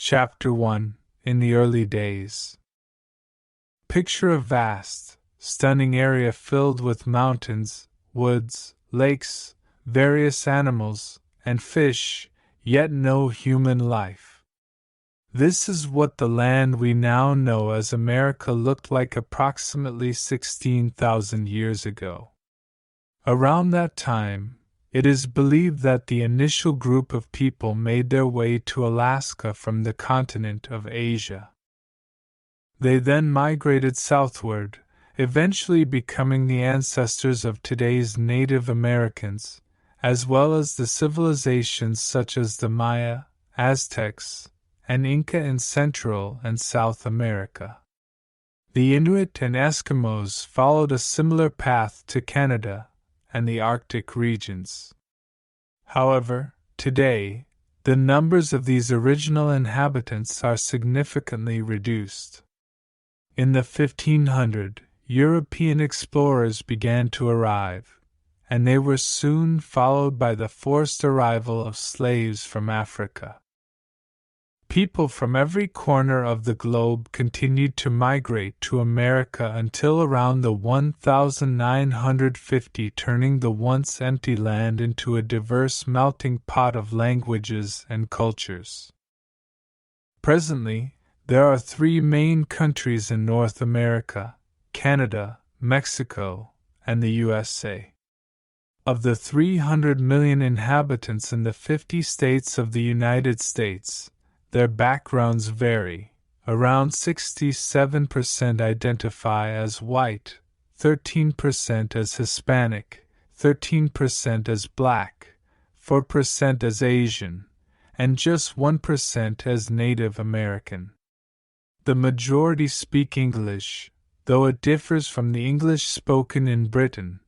Chapter 1. In the Early Days. Picture a vast, stunning area filled with mountains, woods, lakes, various animals, and fish, yet no human life. This is what the land we now know as America looked like approximately 16,000 years ago. Around that time, it is believed that the initial group of people made their way to Alaska from the continent of Asia. They then migrated southward, eventually becoming the ancestors of today's Native Americans, as well as the civilizations such as the Maya, Aztecs, and Inca in Central and South America. The Inuit and Eskimos followed a similar path to Canada and the Arctic regions. However, today, the numbers of these original inhabitants are significantly reduced. In the 1500s, European explorers began to arrive, and they were soon followed by the forced arrival of slaves from Africa. People from every corner of the globe continued to migrate to America until around the 1950, turning the once empty land into a diverse melting pot of languages and cultures. Presently, there are three main countries in North America: Canada, Mexico, and the USA. Of the 300 million inhabitants in the 50 states of the United States, their backgrounds vary. Around 67% identify as white, 13% as Hispanic, 13% as Black, 4% as Asian, and just 1% as Native American. The majority speak English, though it differs from the English spoken in Britain,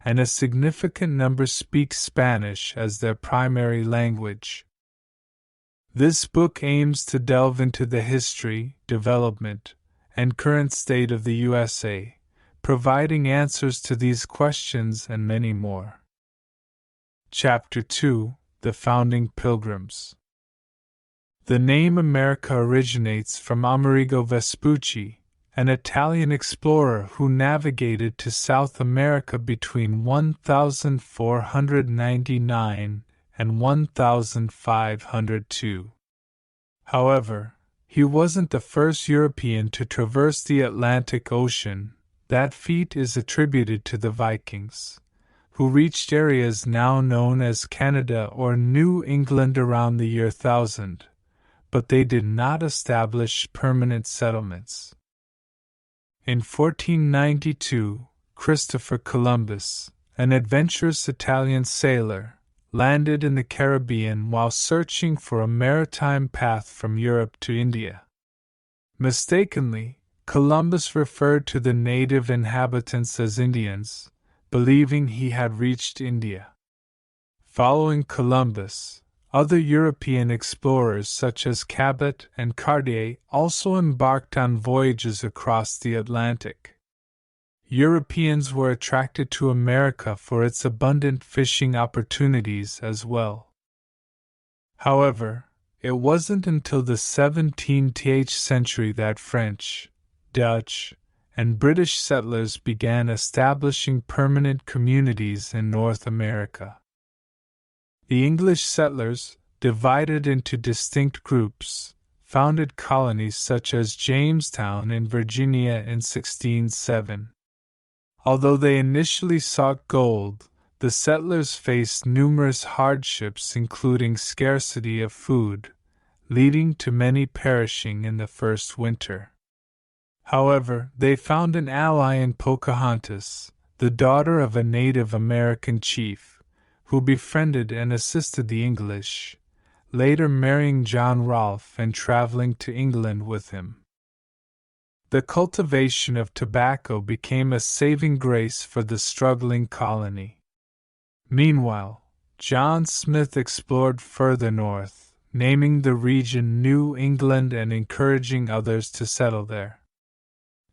and a significant number speak Spanish as their primary language. This book aims to delve into the history, development, and current state of the USA, providing answers to these questions and many more. Chapter 2. The Founding Pilgrims. The name America originates from Amerigo Vespucci, an Italian explorer who navigated to South America between 1499 and 1502. However, he wasn't the first European to traverse the Atlantic Ocean. That feat is attributed to the Vikings, who reached areas now known as Canada or New England around the year 1000, but they did not establish permanent settlements. In 1492, Christopher Columbus, an adventurous Italian sailor, landed in the Caribbean while searching for a maritime path from Europe to India. Mistakenly, Columbus referred to the native inhabitants as Indians, believing he had reached India. Following Columbus, other European explorers such as Cabot and Cartier also embarked on voyages across the Atlantic. Europeans were attracted to America for its abundant fishing opportunities as well. However, it wasn't until the 17th century that French, Dutch, and British settlers began establishing permanent communities in North America. The English settlers, divided into distinct groups, founded colonies such as Jamestown in Virginia in 1607. Although they initially sought gold, the settlers faced numerous hardships including scarcity of food, leading to many perishing in the first winter. However, they found an ally in Pocahontas, the daughter of a Native American chief, who befriended and assisted the English, later marrying John Rolfe and traveling to England with him. The cultivation of tobacco became a saving grace for the struggling colony. Meanwhile, John Smith explored further north, naming the region New England and encouraging others to settle there.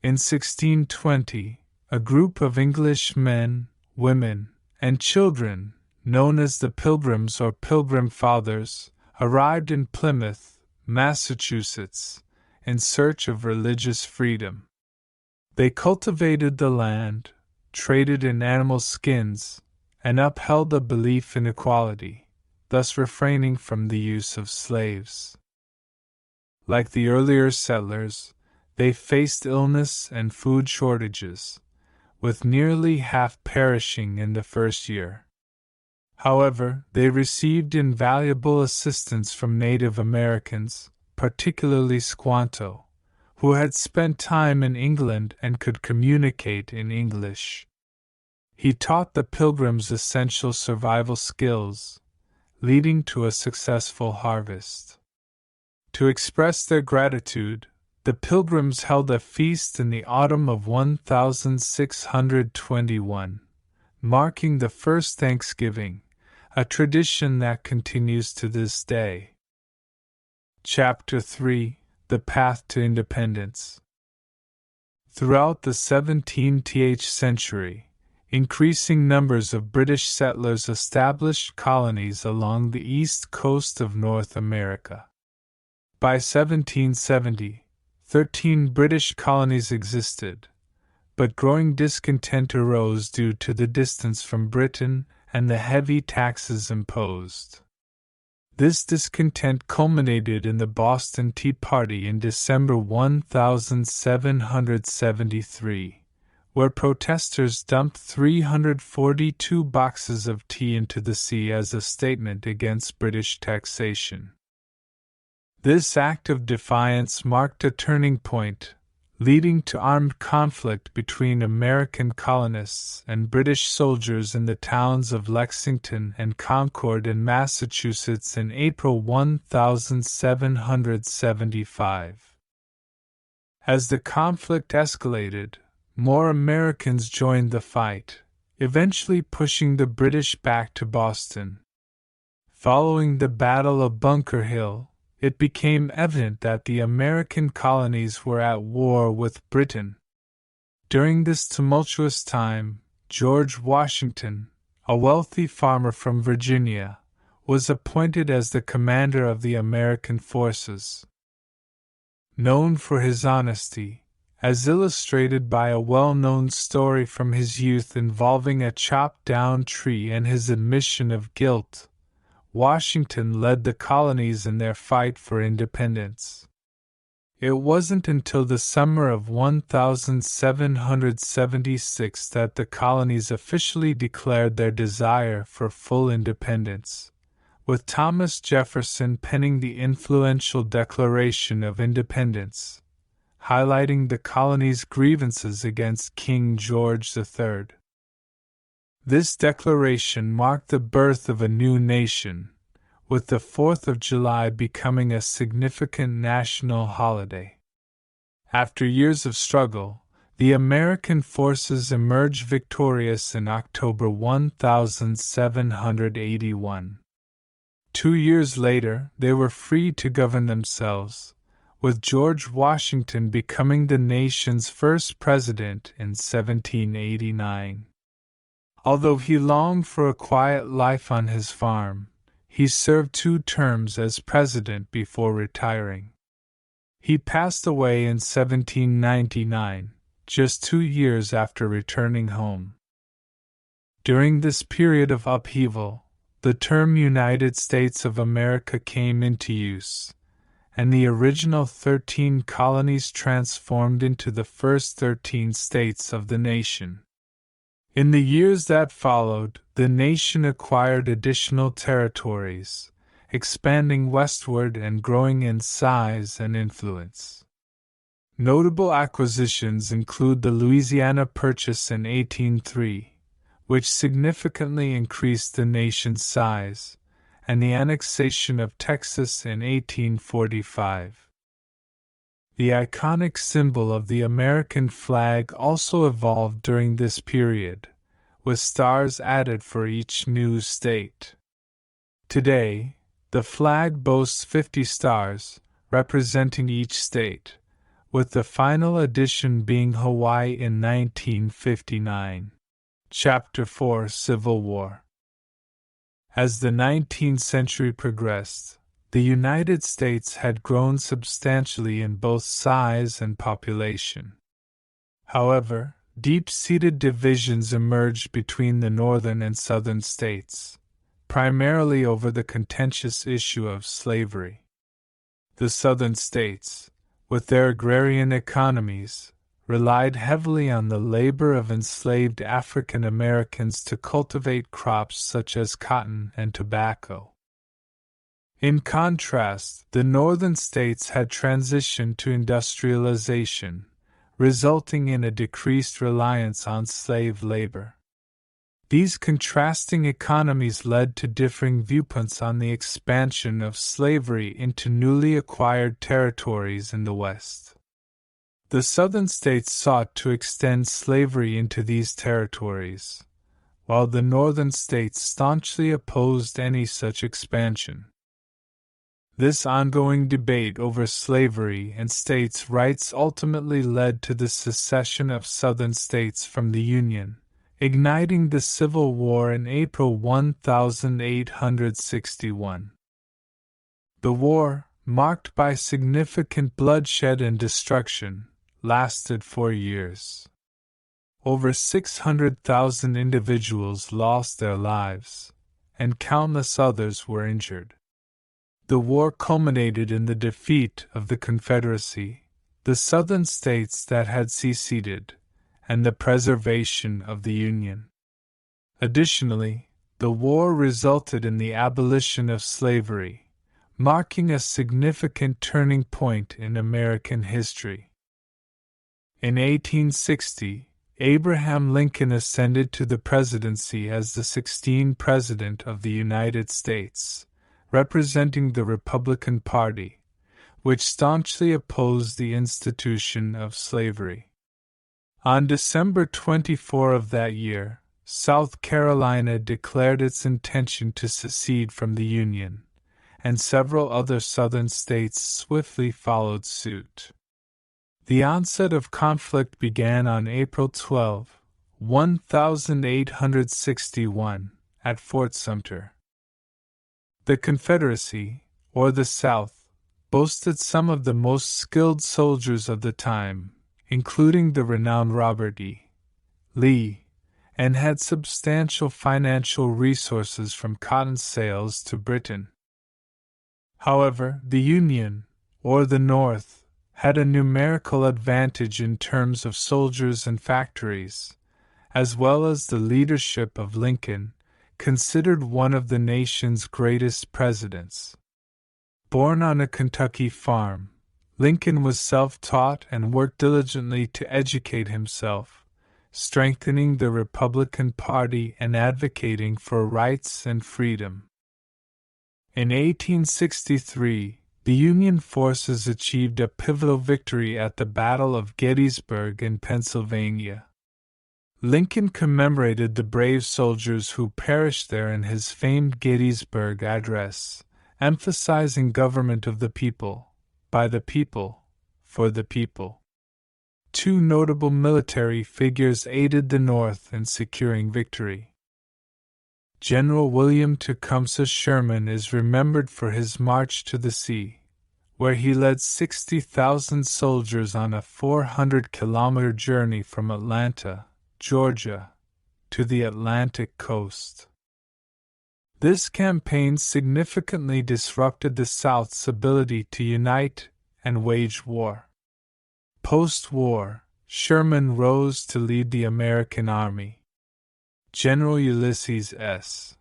In 1620, a group of English men, women, and children, known as the Pilgrims or Pilgrim Fathers, arrived in Plymouth, Massachusetts, in search of religious freedom. They cultivated the land, traded in animal skins, and upheld a belief in equality, thus refraining from the use of slaves. Like the earlier settlers, they faced illness and food shortages, with nearly half perishing in the first year. However, they received invaluable assistance from Native Americans, particularly Squanto, who had spent time in England and could communicate in English. He taught the Pilgrims essential survival skills, leading to a successful harvest. To express their gratitude, the Pilgrims held a feast in the autumn of 1621, marking the first Thanksgiving, a tradition that continues to this day. Chapter 3: The Path to Independence. Throughout the 17th century, increasing numbers of British settlers established colonies along the east coast of North America. By 1770, 13 British colonies existed, but growing discontent arose due to the distance from Britain and the heavy taxes imposed. This discontent culminated in the Boston Tea Party in December 1773, where protesters dumped 342 boxes of tea into the sea as a statement against British taxation. This act of defiance marked a turning point, leading to armed conflict between American colonists and British soldiers in the towns of Lexington and Concord in Massachusetts in April 1775. As the conflict escalated, more Americans joined the fight, eventually pushing the British back to Boston. Following the Battle of Bunker Hill, it became evident that the American colonies were at war with Britain. During this tumultuous time, George Washington, a wealthy farmer from Virginia, was appointed as the commander of the American forces. Known for his honesty, as illustrated by a well-known story from his youth involving a chopped-down tree and his admission of guilt, Washington led the colonies in their fight for independence. It wasn't until the summer of 1776 that the colonies officially declared their desire for full independence, with Thomas Jefferson penning the influential Declaration of Independence, highlighting the colonies' grievances against King George III. This declaration marked the birth of a new nation, with the 4th of July becoming a significant national holiday. After years of struggle, the American forces emerged victorious in October 1781. 2 years later, they were free to govern themselves, with George Washington becoming the nation's first president in 1789. Although he longed for a quiet life on his farm, he served 2 terms as president before retiring. He passed away in 1799, just 2 years after returning home. During this period of upheaval, the term United States of America came into use, and the original 13 colonies transformed into the first 13 states of the nation. In the years that followed, the nation acquired additional territories, expanding westward and growing in size and influence. Notable acquisitions include the Louisiana Purchase in 1803, which significantly increased the nation's size, and the annexation of Texas in 1845. The iconic symbol of the American flag also evolved during this period, with stars added for each new state. Today, the flag boasts 50 stars, representing each state, with the final addition being Hawaii in 1959. Chapter 4: Civil War. As the 19th century progressed, the United States had grown substantially in both size and population. However, deep-seated divisions emerged between the northern and southern states, primarily over the contentious issue of slavery. The southern states, with their agrarian economies, relied heavily on the labor of enslaved African Americans to cultivate crops such as cotton and tobacco. In contrast, the northern states had transitioned to industrialization, resulting in a decreased reliance on slave labor. These contrasting economies led to differing viewpoints on the expansion of slavery into newly acquired territories in the West. The southern states sought to extend slavery into these territories, while the northern states staunchly opposed any such expansion. This ongoing debate over slavery and states' rights ultimately led to the secession of southern states from the Union, igniting the Civil War in April 1861. The war, marked by significant bloodshed and destruction, lasted 4 years. Over 600,000 individuals lost their lives, and countless others were injured. The war culminated in the defeat of the Confederacy, the southern states that had seceded, and the preservation of the Union. Additionally, the war resulted in the abolition of slavery, marking a significant turning point in American history. In 1860, Abraham Lincoln ascended to the presidency as the 16th President of the United States, representing the Republican Party, which staunchly opposed the institution of slavery. On December 24 of that year, South Carolina declared its intention to secede from the Union, and several other southern states swiftly followed suit. The onset of conflict began on April 12, 1861, at Fort Sumter. The Confederacy, or the South, boasted some of the most skilled soldiers of the time, including the renowned Robert E. Lee, and had substantial financial resources from cotton sales to Britain. However, the Union, or the North, had a numerical advantage in terms of soldiers and factories, as well as the leadership of Lincoln, considered one of the nation's greatest presidents. Born on a Kentucky farm, Lincoln was self-taught and worked diligently to educate himself, strengthening the Republican Party and advocating for rights and freedom. In 1863, the Union forces achieved a pivotal victory at the Battle of Gettysburg in Pennsylvania. Lincoln commemorated the brave soldiers who perished there in his famed Gettysburg Address, emphasizing government of the people, by the people, for the people. Two notable military figures aided the North in securing victory. General William Tecumseh Sherman is remembered for his march to the sea, where he led 60,000 soldiers on a 400-kilometer journey from Atlanta, Georgia, to the Atlantic coast. This campaign significantly disrupted the South's ability to unite and wage war. Post-war, Sherman rose to lead the American Army. General Ulysses S.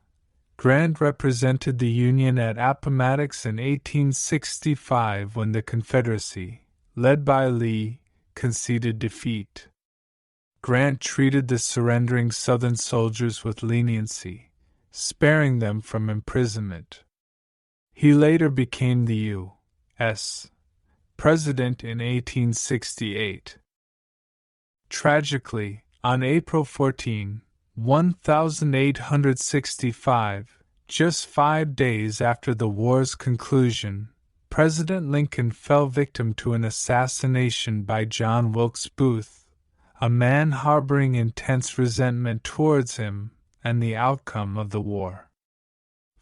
Grant represented the Union at Appomattox in 1865 when the Confederacy, led by Lee, conceded defeat. Grant treated the surrendering Southern soldiers with leniency, sparing them from imprisonment. He later became the U.S. President in 1868. Tragically, on April 14, 1865, just 5 days after the war's conclusion, President Lincoln fell victim to an assassination by John Wilkes Booth, a man harboring intense resentment towards him and the outcome of the war.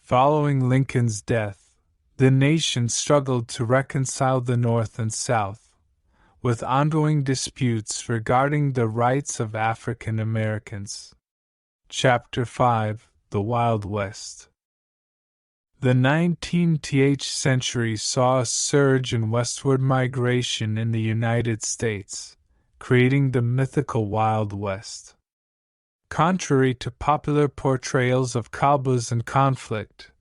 Following Lincoln's death, The nation struggled to reconcile the North and South, with ongoing disputes regarding the rights of African Americans. Chapter 5: The Wild West. The 19th century saw a surge in westward migration in the United States, creating the mythical Wild West. Contrary to popular portrayals of cowboys in conflict,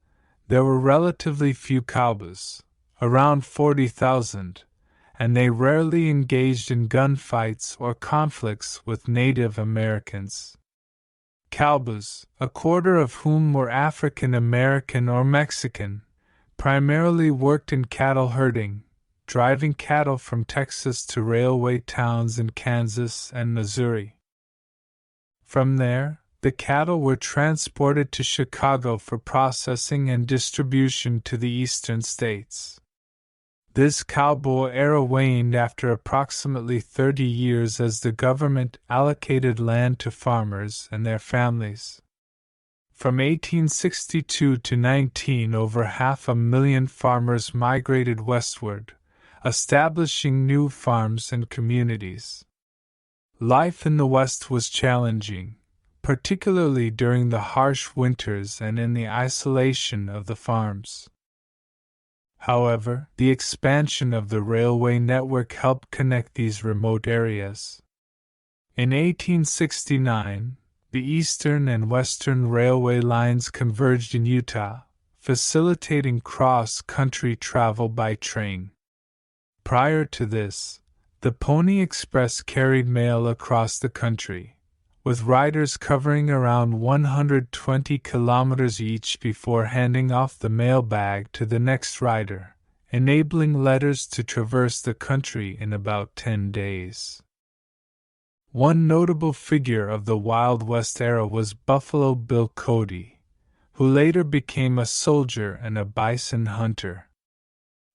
there were relatively few cowboys, around 40,000, and they rarely engaged in gunfights or conflicts with Native Americans. Cowboys, a quarter of whom were African American or Mexican, primarily worked in cattle herding, driving cattle from Texas to railway towns in Kansas and Missouri. From there, the cattle were transported to Chicago for processing and distribution to the eastern states. This cowboy era waned after approximately 30 years as the government allocated land to farmers and their families. From 1862 to 19, over 500,000 farmers migrated westward, establishing new farms and communities. Life in the West was challenging, particularly during the harsh winters and in the isolation of the farms. However, the expansion of the railway network helped connect these remote areas. In 1869, the Eastern and Western railway lines converged in Utah, facilitating cross-country travel by train. Prior to this, the Pony Express carried mail across the country, with riders covering around 120 kilometers each before handing off the mail bag to the next rider, enabling letters to traverse the country in about 10 days. One notable figure of the Wild West era was Buffalo Bill Cody, who later became a soldier and a bison hunter.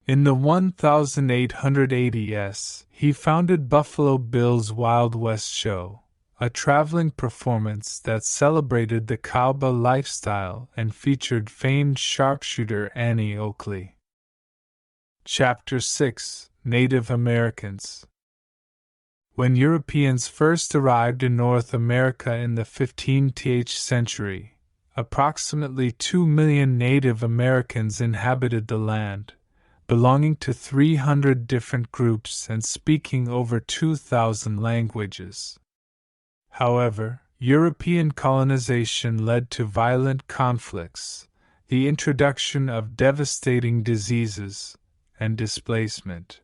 In the 1880s, he founded Buffalo Bill's Wild West Show, a traveling performance that celebrated the cowboy lifestyle and featured famed sharpshooter Annie Oakley. Chapter 6: Native Americans. When Europeans first arrived in North America in the 15th century, approximately 2 million Native Americans inhabited the land, belonging to 300 different groups and speaking over 2,000 languages. However, European colonization led to violent conflicts, the introduction of devastating diseases, and displacement.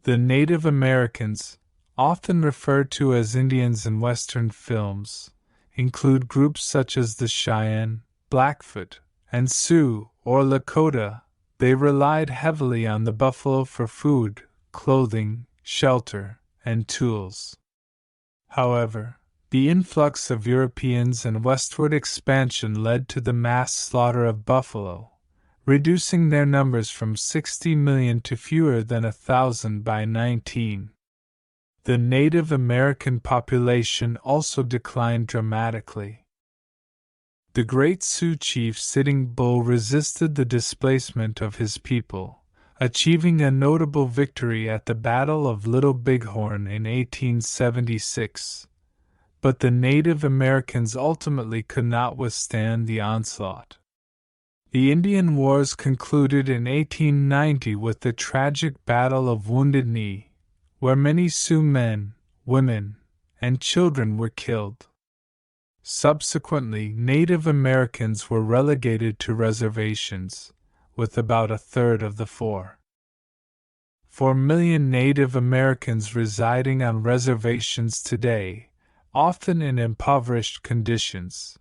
The Native Americans, often referred to as Indians in Western films, include groups such as the Cheyenne, Blackfoot, and Sioux or Lakota. They relied heavily on the buffalo for food, clothing, shelter, and tools. However, the influx of Europeans and westward expansion led to the mass slaughter of buffalo, reducing their numbers from 60 million to fewer than 1,000 by 19. The Native American population also declined dramatically. The great Sioux chief Sitting Bull resisted the displacement of his people, achieving a notable victory at the Battle of Little Bighorn in 1876. But the Native Americans ultimately could not withstand the onslaught. The Indian Wars concluded in 1890 with the tragic Battle of Wounded Knee, where many Sioux men, women, and children were killed. Subsequently, Native Americans were relegated to reservations, with about a third of the 4 million Native Americans residing on reservations today, often in impoverished conditions.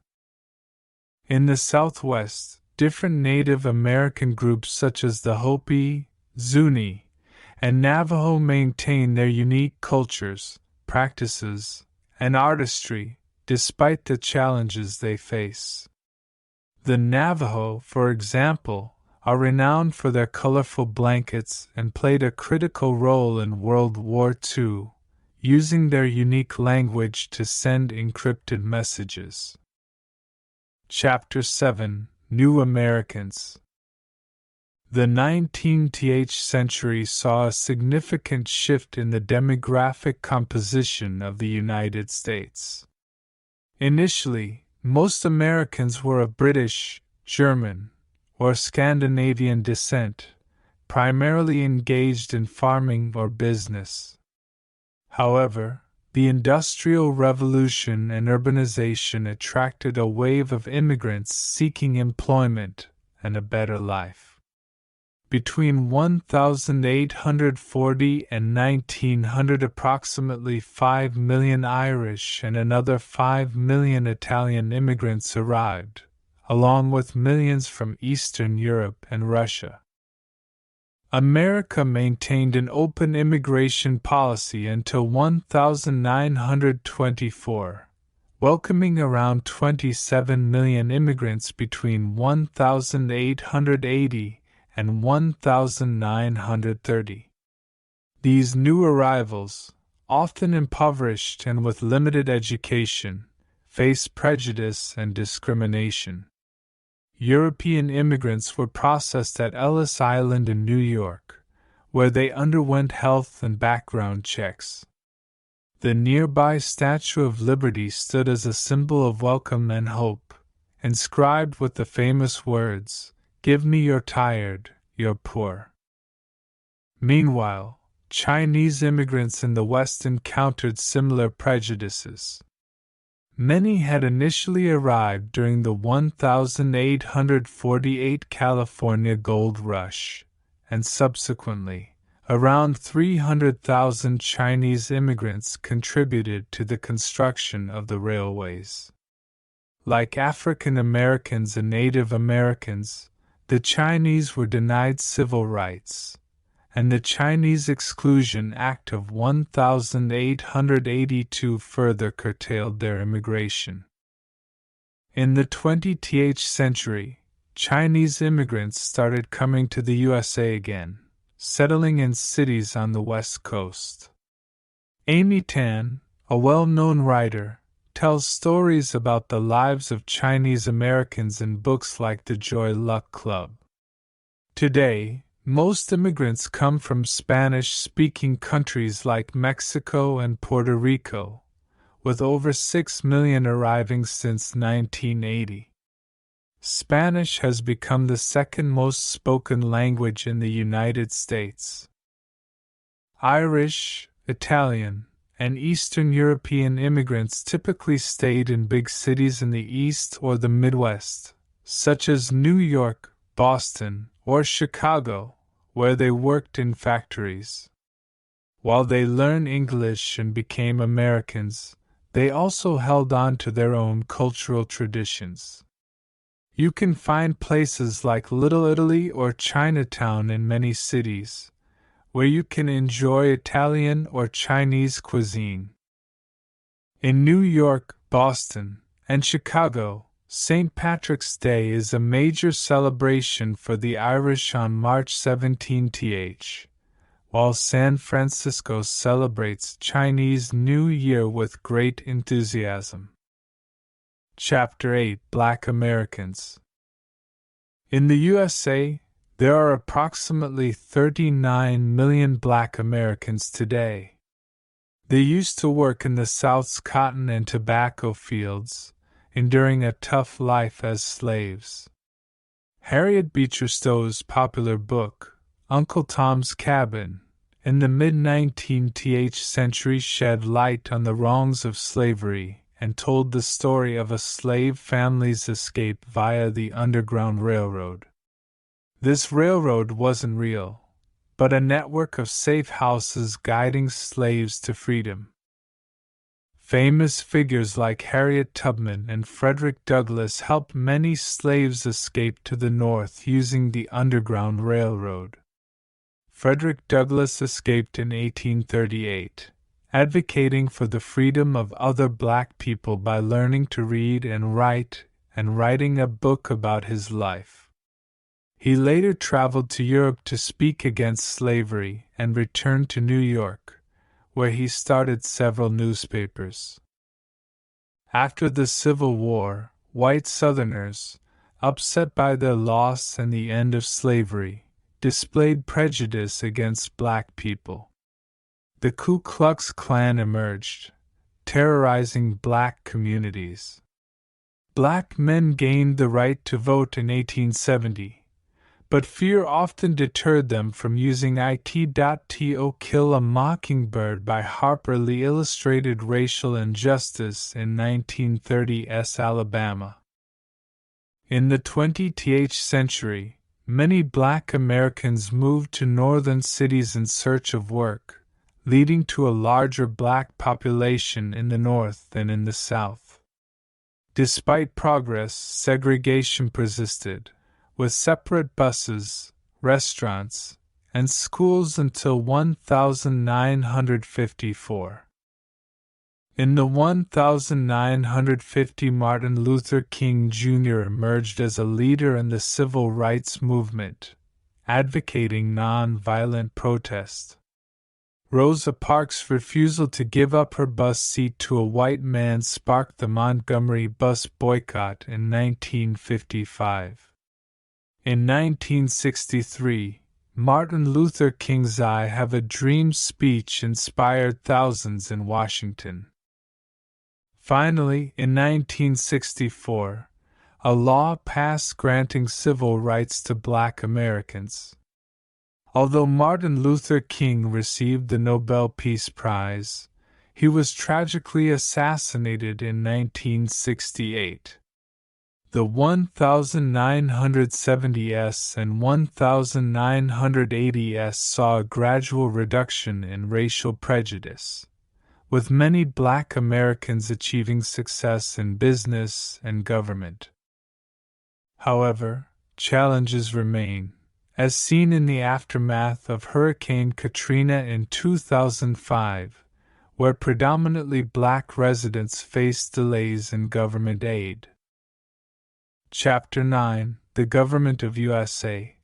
In the Southwest, different Native American groups such as the Hopi, Zuni, and Navajo maintain their unique cultures, practices, and artistry, despite the challenges they face. The Navajo, for example, are renowned for their colorful blankets and played a critical role in World War II, using their unique language to send encrypted messages. Chapter 7: New Americans. The 19th century saw a significant shift in the demographic composition of the United States. Initially, most Americans were of British, German, or Scandinavian descent, primarily engaged in farming or business. However, the Industrial Revolution and urbanization attracted a wave of immigrants seeking employment and a better life. Between 1840 and 1900, approximately 5 million Irish and another 5 million Italian immigrants arrived, along with millions from Eastern Europe and Russia. America maintained an open immigration policy until 1924, welcoming around 27 million immigrants between 1880 and 1930. These new arrivals, often impoverished and with limited education, faced prejudice and discrimination. European immigrants were processed at Ellis Island in New York, where they underwent health and background checks. The nearby Statue of Liberty stood as a symbol of welcome and hope, inscribed with the famous words, "Give me your tired, your poor." Meanwhile, Chinese immigrants in the West encountered similar prejudices. Many had initially arrived during the 1848 California Gold Rush, and subsequently, around 300,000 Chinese immigrants contributed to the construction of the railways. Like African Americans and Native Americans, the Chinese were denied civil rights, and the Chinese Exclusion Act of 1882 further curtailed their immigration. In the 20th century, Chinese immigrants started coming to the USA again, settling in cities on the West Coast. Amy Tan, a well-known writer, tells stories about the lives of Chinese Americans in books like The Joy Luck Club. Today, most immigrants come from Spanish-speaking countries like Mexico and Puerto Rico, with over 6 million arriving since 1980. Spanish has become the second most spoken language in the United States. Irish, Italian, and Eastern European immigrants typically stayed in big cities in the East or the Midwest, such as New York, Boston, or Chicago, where they worked in factories. While they learned English and became Americans, they also held on to their own cultural traditions. You can find places like Little Italy or Chinatown in many cities, where you can enjoy Italian or Chinese cuisine. In New York, Boston, and Chicago, St. Patrick's Day is a major celebration for the Irish on March 17th, while San Francisco celebrates Chinese New Year with great enthusiasm. Chapter 8: Black Americans. In the USA, there are approximately 39 million Black Americans today. They used to work in the South's cotton and tobacco fields, enduring a tough life as slaves. Harriet Beecher Stowe's popular book, Uncle Tom's Cabin, in the mid-19th century shed light on the wrongs of slavery and told the story of a slave family's escape via the Underground Railroad. This railroad wasn't real, but a network of safe houses guiding slaves to freedom. Famous figures like Harriet Tubman and Frederick Douglass helped many slaves escape to the North using the Underground Railroad. Frederick Douglass escaped in 1838, advocating for the freedom of other Black people by learning to read and writing a book about his life. He later traveled to Europe to speak against slavery and returned to New York, where he started several newspapers. After the Civil War, white Southerners, upset by their loss and the end of slavery, displayed prejudice against black people. The Ku Klux Klan emerged, terrorizing black communities. Black men gained the right to vote in 1870, but fear often deterred them from using it.to Kill a Mockingbird by Harper Lee illustrated racial injustice in 1930's Alabama. In the 20th century, many black Americans moved to northern cities in search of work, leading to a larger black population in the North than in the South. Despite progress, segregation persisted, with separate buses, restaurants, and schools until 1954. In the 1950, Martin Luther King Jr. emerged as a leader in the civil rights movement, advocating non-violent protest. Rosa Parks' refusal to give up her bus seat to a white man sparked the Montgomery bus boycott in 1955. In 1963, Martin Luther King's I Have a Dream speech inspired thousands in Washington. Finally, in 1964, a law passed granting civil rights to black Americans. Although Martin Luther King received the Nobel Peace Prize, he was tragically assassinated in 1968. The 1970s and 1980s saw a gradual reduction in racial prejudice, with many black Americans achieving success in business and government. However, challenges remain, as seen in the aftermath of Hurricane Katrina in 2005, where predominantly black residents faced delays in government aid. Chapter 9: The Government of USA.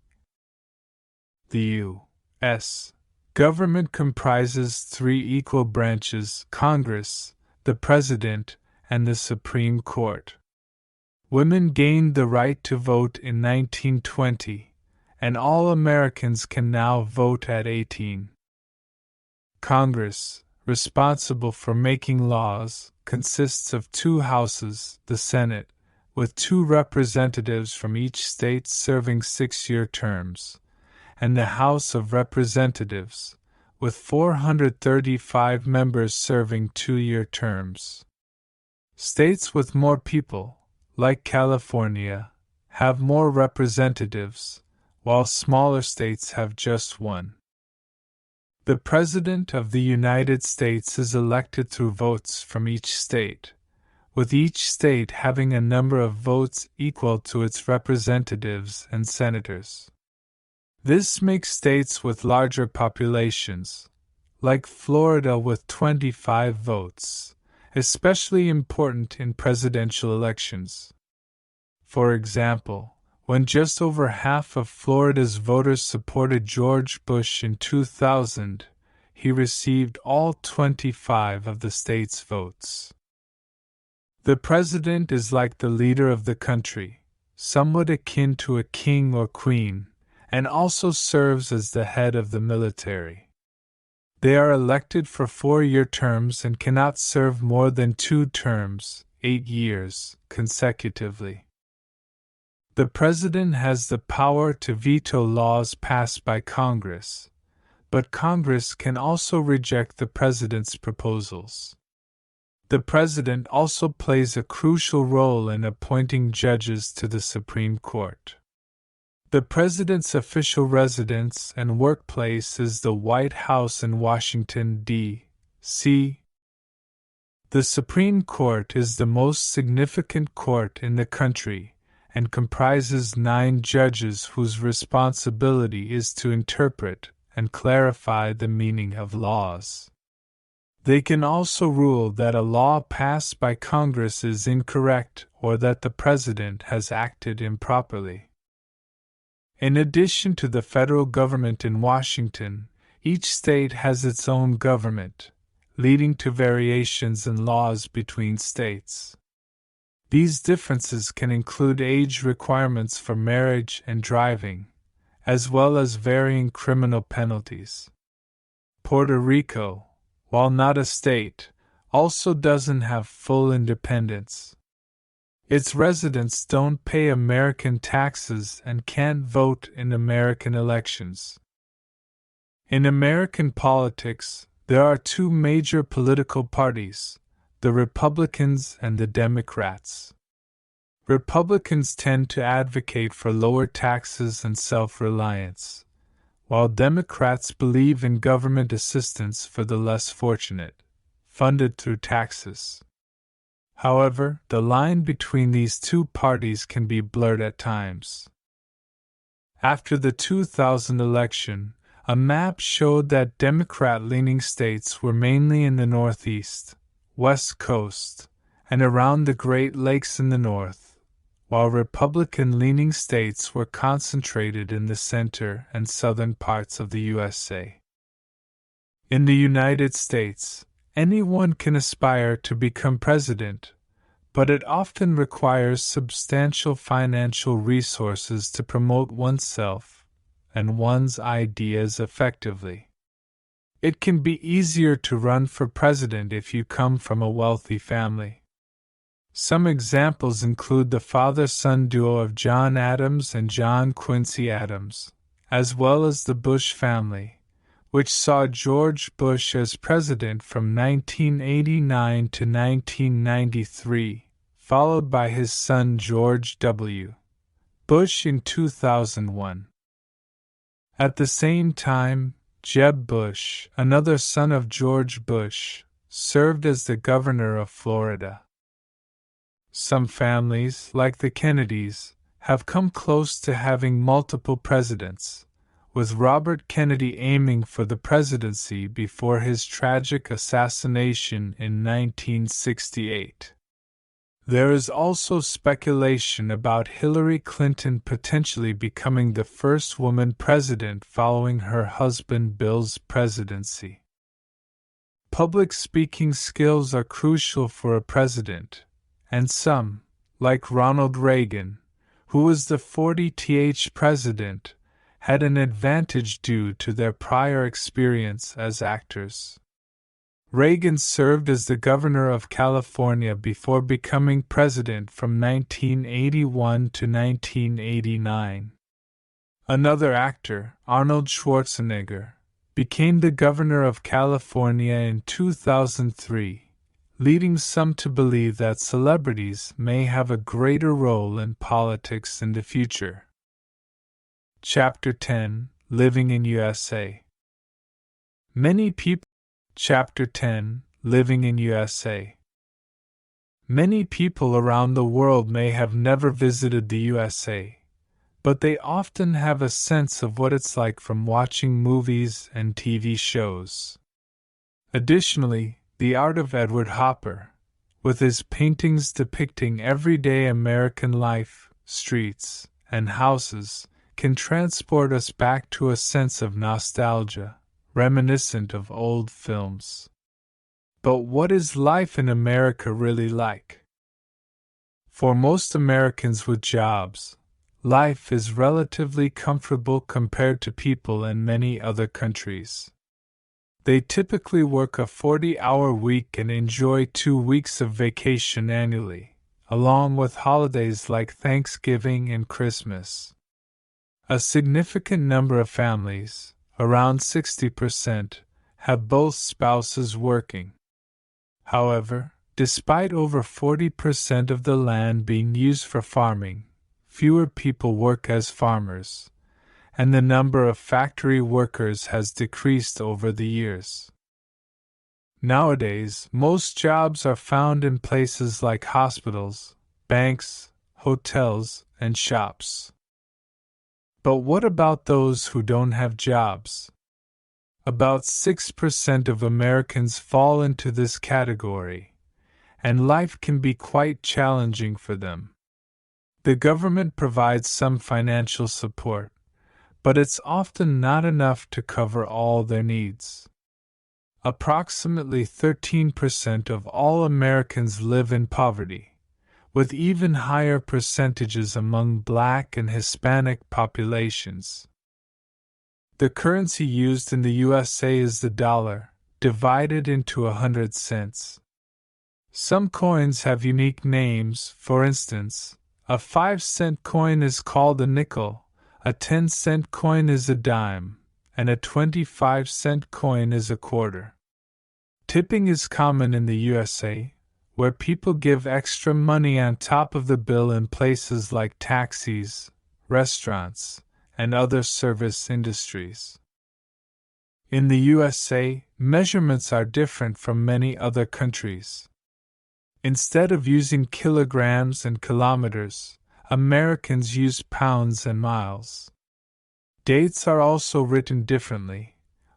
The U.S. government comprises three equal branches: Congress, the President, and the Supreme Court. Women gained the right to vote in 1920, and all Americans can now vote at 18. Congress, responsible for making laws, consists of two houses: the Senate, with 2 representatives from each state serving 6-year terms, and the House of Representatives, with 435 members serving 2-year terms. States with more people, like California, have more representatives, while smaller states have just one. The President of the United States is elected through votes from each state, with each state having a number of votes equal to its representatives and senators. This makes states with larger populations, like Florida with 25 votes, especially important in presidential elections. For example, when just over half of Florida's voters supported George Bush in 2000, he received all 25 of the state's votes. The president is like the leader of the country, somewhat akin to a king or queen, and also serves as the head of the military. They are elected for 4-year terms and cannot serve more than 2 terms, 8 years, consecutively. The President has the power to veto laws passed by Congress, but Congress can also reject the President's proposals. The President also plays a crucial role in appointing judges to the Supreme Court. The President's official residence and workplace is the White House in Washington, D.C. The Supreme Court is the most significant court in the country, and comprises 9 judges whose responsibility is to interpret and clarify the meaning of laws. They can also rule that a law passed by Congress is incorrect or that the President has acted improperly. In addition to the federal government in Washington, each state has its own government, leading to variations in laws between states. These differences can include age requirements for marriage and driving, as well as varying criminal penalties. Puerto Rico, while not a state, also doesn't have full independence. Its residents don't pay American taxes and can't vote in American elections. In American politics, there are two major political parties, the Republicans and the Democrats. Republicans tend to advocate for lower taxes and self-reliance, while Democrats believe in government assistance for the less fortunate, funded through taxes. However, the line between these two parties can be blurred at times. After the 2000 election, a map showed that Democrat-leaning states were mainly in the Northeast, West Coast, and around the Great Lakes in the North, while Republican-leaning states were concentrated in the center and southern parts of the USA. In the United States, anyone can aspire to become president, but it often requires substantial financial resources to promote oneself and one's ideas effectively. It can be easier to run for president if you come from a wealthy family. Some examples include the father-son duo of John Adams and John Quincy Adams, as well as the Bush family, which saw George Bush as president from 1989 to 1993, followed by his son George W. Bush in 2001. At the same time, Jeb Bush, another son of George Bush, served as the governor of Florida. Some families, like the Kennedys, have come close to having multiple presidents, with Robert Kennedy aiming for the presidency before his tragic assassination in 1968. There is also speculation about Hillary Clinton potentially becoming the first woman president following her husband Bill's presidency. Public speaking skills are crucial for a president, and some, like Ronald Reagan, who was the 40th president, had an advantage due to their prior experience as actors. Reagan served as the governor of California before becoming president from 1981 to 1989. Another actor, Arnold Schwarzenegger, became the governor of California in 2003. Leading some to believe that celebrities may have a greater role in politics in the future. Chapter 10: Living in USA. Chapter 10: Living in USA. Many people around the world may have never visited the USA, but they often have a sense of what it's like from watching movies and TV shows. Additionally, the art of Edward Hopper, with his paintings depicting everyday American life, streets, and houses, can transport us back to a sense of nostalgia, reminiscent of old films. But what is life in America really like? For most Americans with jobs, life is relatively comfortable compared to people in many other countries. They typically work a 40-hour week and enjoy 2 weeks of vacation annually, along with holidays like Thanksgiving and Christmas. A significant number of families, around 60%, have both spouses working. However, despite over 40% of the land being used for farming, fewer people work as farmers, and the number of factory workers has decreased over the years. Nowadays, most jobs are found in places like hospitals, banks, hotels, and shops. But what about those who don't have jobs? About 6% of Americans fall into this category, and life can be quite challenging for them. The government provides some financial support, but it's often not enough to cover all their needs. Approximately 13% of all Americans live in poverty, with even higher percentages among Black and Hispanic populations. The currency used in the USA is the dollar, divided into 100 cents. Some coins have unique names. For instance, a 5-cent coin is called a nickel, a 10-cent coin is a dime, and a 25-cent coin is a quarter. Tipping is common in the USA, where people give extra money on top of the bill in places like taxis, restaurants, and other service industries. In the USA, measurements are different from many other countries. Instead of using kilograms and kilometers, Americans use pounds and miles. Dates are also written differently,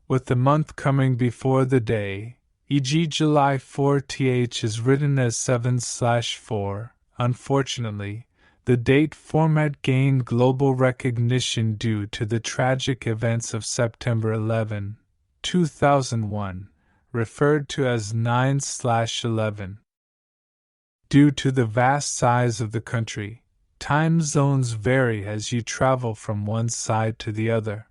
with the month coming before the day, e.g. July 4th is written as 7/4. Unfortunately, the date format gained global recognition due to the tragic events of September 11, 2001, referred to as 9/11. Due to the vast size of the country, time zones vary as you travel from one side to the other.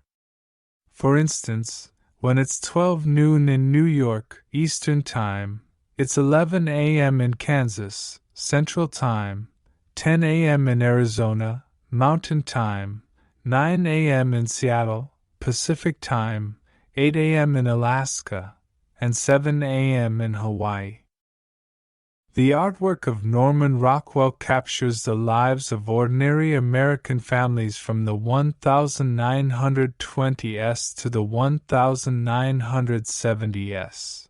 For instance, when it's 12 noon in New York, Eastern Time, it's 11 a.m. in Kansas, Central Time, 10 a.m. in Arizona, Mountain Time, 9 a.m. in Seattle, Pacific Time, 8 a.m. in Alaska, and 7 a.m. in Hawaii. The artwork of Norman Rockwell captures the lives of ordinary American families from the 1920s to the 1970s.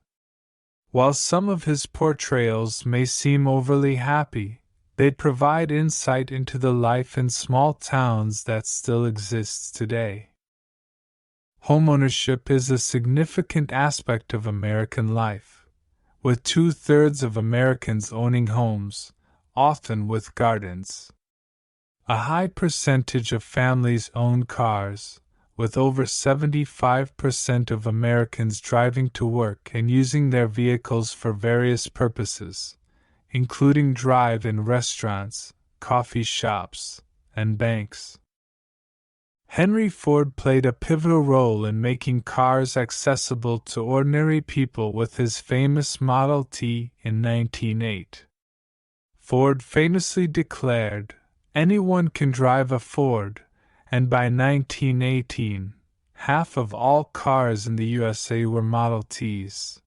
While some of his portrayals may seem overly happy, they provide insight into the life in small towns that still exists today. Homeownership is a significant aspect of American life, with 2/3 of Americans owning homes, often with gardens. A high percentage of families own cars, with over 75% of Americans driving to work and using their vehicles for various purposes, including drive-in restaurants, coffee shops, and banks. Henry Ford played a pivotal role in making cars accessible to ordinary people with his famous Model T in 1908. Ford famously declared, "Anyone can drive a Ford," and by 1918, half of all cars in the USA were Model Ts.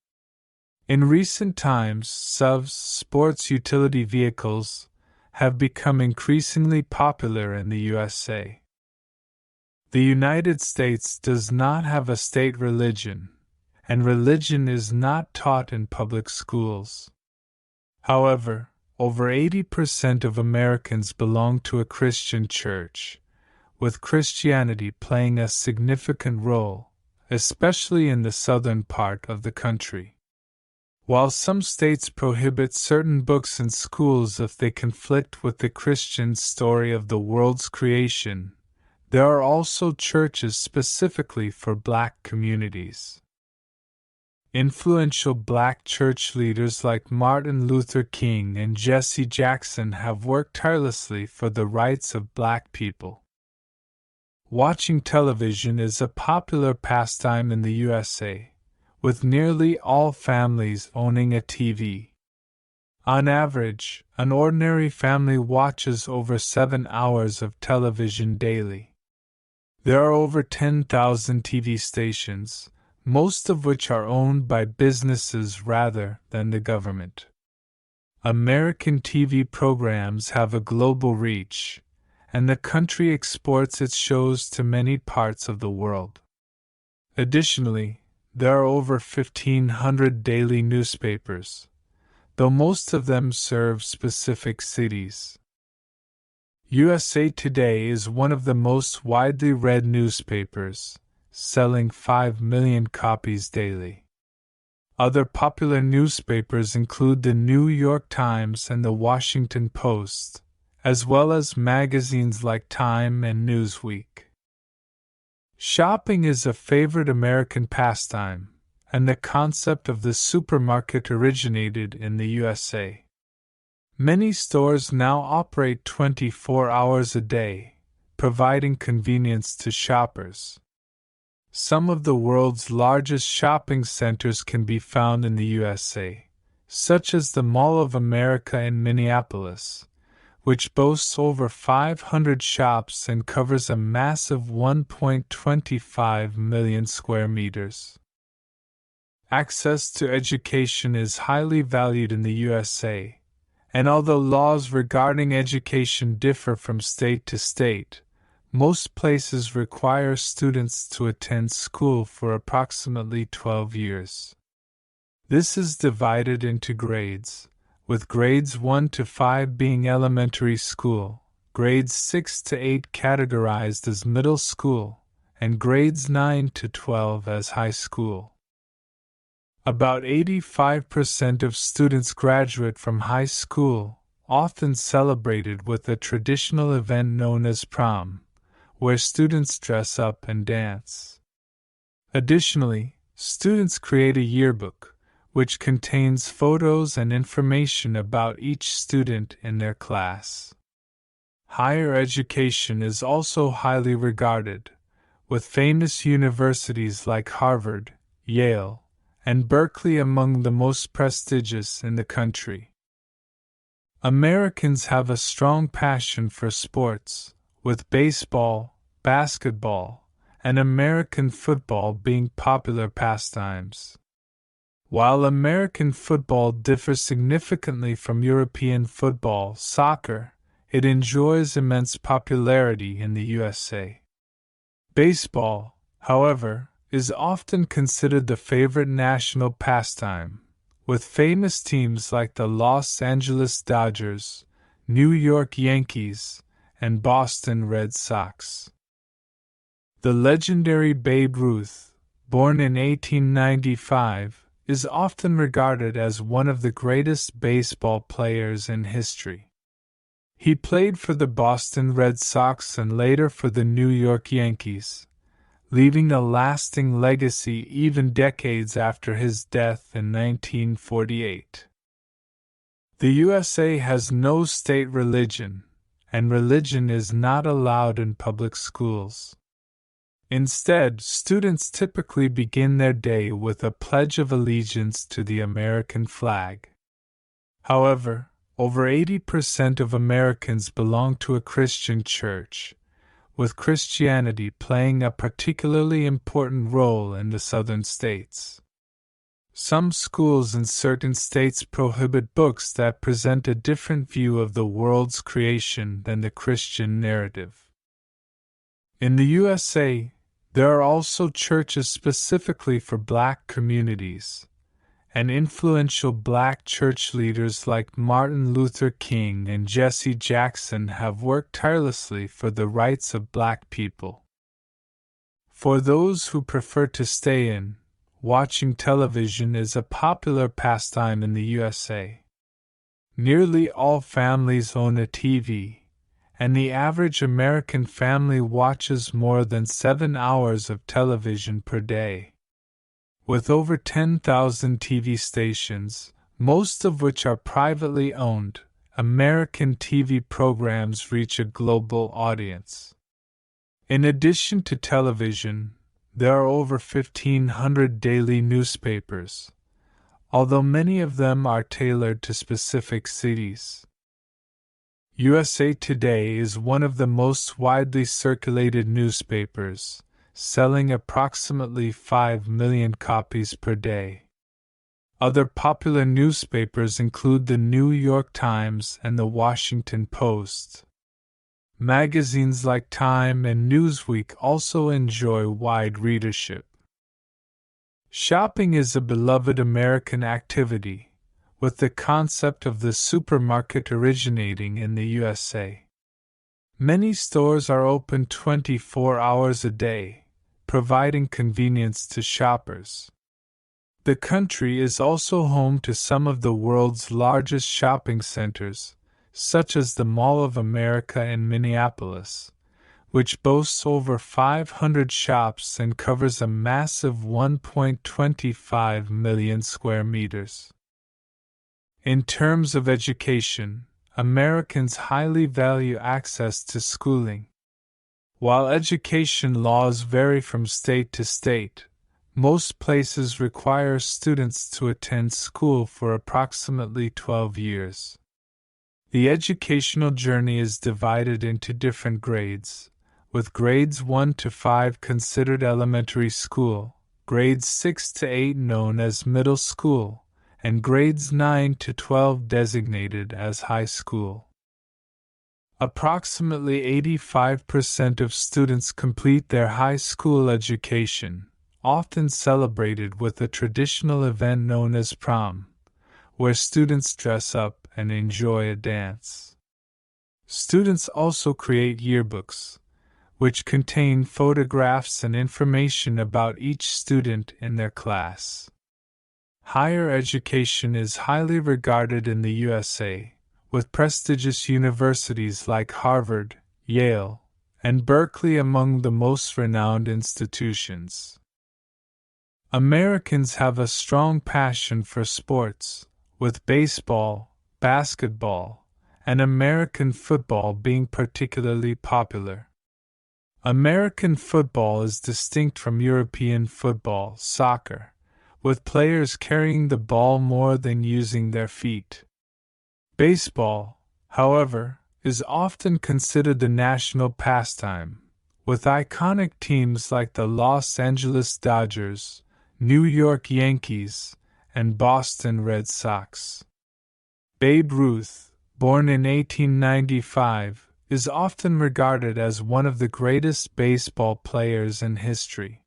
In recent times, SUVs, sports utility vehicles, have become increasingly popular in the USA. The United States does not have a state religion, and religion is not taught in public schools. However, over 80% of Americans belong to a Christian church, with Christianity playing a significant role, especially in the southern part of the country. While some states prohibit certain books in schools if they conflict with the Christian story of the world's creation, there are also churches specifically for Black communities. Influential Black church leaders like Martin Luther King and Jesse Jackson have worked tirelessly for the rights of Black people. Watching television is a popular pastime in the USA, with nearly all families owning a TV. On average, an ordinary family watches over 7 hours of television daily. There are over 10,000 TV stations, most of which are owned by businesses rather than the government. American TV programs have a global reach, and the country exports its shows to many parts of the world. Additionally, there are over 1,500 daily newspapers, though most of them serve specific cities. USA Today is one of the most widely read newspapers, selling 5 million copies daily. Other popular newspapers include the New York Times and the Washington Post, as well as magazines like Time and Newsweek. Shopping is a favorite American pastime, and the concept of the supermarket originated in the USA. Many stores now operate 24 hours a day, providing convenience to shoppers. Some of the world's largest shopping centers can be found in the USA, such as the Mall of America in Minneapolis, which boasts over 500 shops and covers a massive 1.25 million square meters. Access to education is highly valued in the USA, and although laws regarding education differ from state to state, most places require students to attend school for approximately 12 years. This is divided into grades, with grades 1 to 5 being elementary school, grades 6 to 8 categorized as middle school, and grades 9 to 12 as high school. About 85% of students graduate from high school, often celebrated with a traditional event known as prom, where students dress up and dance. Additionally, students create a yearbook, which contains photos and information about each student in their class. Higher education is also highly regarded, with famous universities like Harvard, Yale, and Berkeley among the most prestigious in the country. Americans have a strong passion for sports, with baseball, basketball, and American football being popular pastimes. While American football differs significantly from European football, soccer, it enjoys immense popularity in the USA. Baseball, however, is often considered the favorite national pastime, with famous teams like the Los Angeles Dodgers, New York Yankees, and Boston Red Sox. The legendary Babe Ruth, born in 1895, is often regarded as one of the greatest baseball players in history. He played for the Boston Red Sox and later for the New York Yankees, leaving a lasting legacy even decades after his death in 1948. The USA has no state religion, and religion is not allowed in public schools. Instead, students typically begin their day with a pledge of allegiance to the American flag. However, over 80% of Americans belong to a Christian church, with Christianity playing a particularly important role in the southern states. Some schools in certain states prohibit books that present a different view of the world's creation than the Christian narrative. In the USA, there are also churches specifically for Black communities, and influential Black church leaders like Martin Luther King and Jesse Jackson have worked tirelessly for the rights of Black people. For those who prefer to stay in, watching television is a popular pastime in the USA. Nearly all families own a TV, and the average American family watches more than 7 hours of television per day. With over 10,000 TV stations, most of which are privately owned, American TV programs reach a global audience. In addition to television, there are over 1,500 daily newspapers, although many of them are tailored to specific cities. USA Today is one of the most widely circulated newspapers, selling approximately 5 million copies per day. Other popular newspapers include the New York Times and the Washington Post. Magazines like Time and Newsweek also enjoy wide readership. Shopping is a beloved American activity, with the concept of the supermarket originating in the USA. Many stores are open 24 hours a day, providing convenience to shoppers. The country is also home to some of the world's largest shopping centers, such as the Mall of America in Minneapolis, which boasts over 500 shops and covers a massive 1.25 million square meters. In terms of education, Americans highly value access to schooling. While education laws vary from state to state, most places require students to attend school for approximately 12 years. The educational journey is divided into different grades, with grades 1 to 5 considered elementary school, grades 6 to 8 known as middle school, and grades 9 to 12 designated as high school. Approximately 85% of students complete their high school education, often celebrated with a traditional event known as prom, where students dress up and enjoy a dance. Students also create yearbooks, which contain photographs and information about each student in their class. Higher education is highly regarded in the USA, with prestigious universities like Harvard, Yale, and Berkeley among the most renowned institutions. Americans have a strong passion for sports, with baseball, basketball, and American football being particularly popular. American football is distinct from European football, soccer, with players carrying the ball more than using their feet. Baseball, however, is often considered the national pastime, with iconic teams like the Los Angeles Dodgers, New York Yankees, and Boston Red Sox. Babe Ruth, born in 1895, is often regarded as one of the greatest baseball players in history.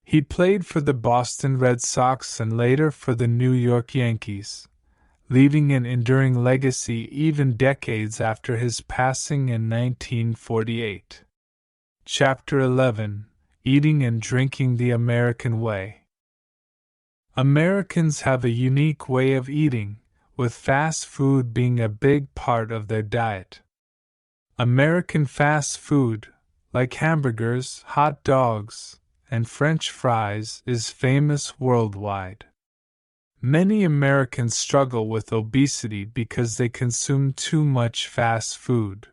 He played for the Boston Red Sox and later for the New York Yankees, leaving an enduring legacy even decades after his passing in 1948. Chapter 11: Eating and Drinking the American Way. Americans have a unique way of eating, with fast food being a big part of their diet. American fast food, like hamburgers, hot dogs, and French fries, is famous worldwide. Many Americans struggle with obesity because they consume too much fast food.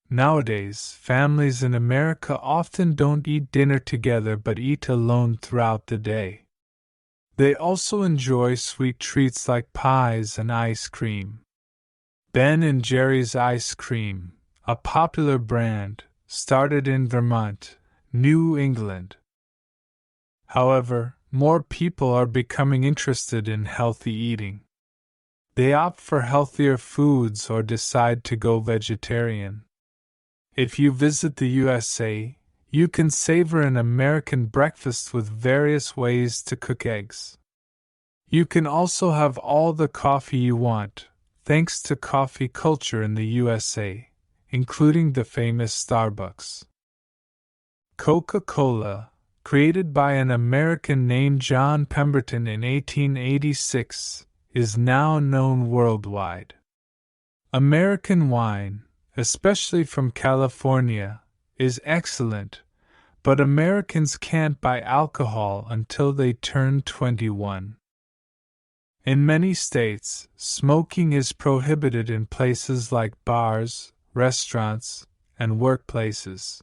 Nowadays, families in America often don't eat dinner together but eat alone throughout the day. They also enjoy sweet treats like pies and ice cream. Ben & Jerry's ice cream, a popular brand, started in Vermont, New England. However, more people are becoming interested in healthy eating. They opt for healthier foods or decide to go vegetarian. If you visit the USA, you can savor an American breakfast with various ways to cook eggs. You can also have all the coffee you want, thanks to coffee culture in the USA, including the famous Starbucks. Coca-Cola, created by an American named John Pemberton in 1886, is now known worldwide. American wine, especially from California, is excellent, but Americans can't buy alcohol until they turn 21. In many states, smoking is prohibited in places like bars, restaurants, and workplaces.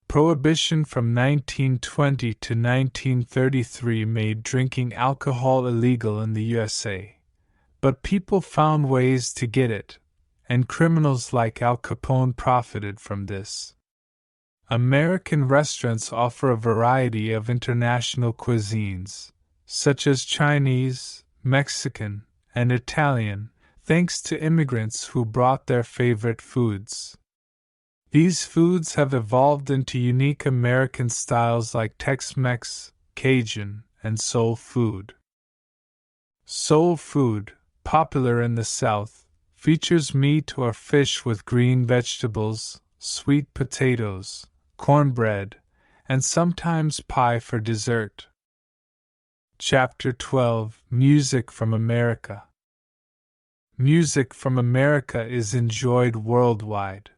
Prohibition from 1920 to 1933 made drinking alcohol illegal in the USA, but people found ways to get it, and criminals like Al Capone profited from this. American restaurants offer a variety of international cuisines, such as Chinese, Mexican, and Italian, thanks to immigrants who brought their favorite foods. These foods have evolved into unique American styles like Tex-Mex, Cajun, and soul food. Soul food, popular in the South, features meat or fish with green vegetables, sweet potatoes, cornbread, and sometimes pie for dessert. Chapter 12: Music from America. Music from America is enjoyed worldwide.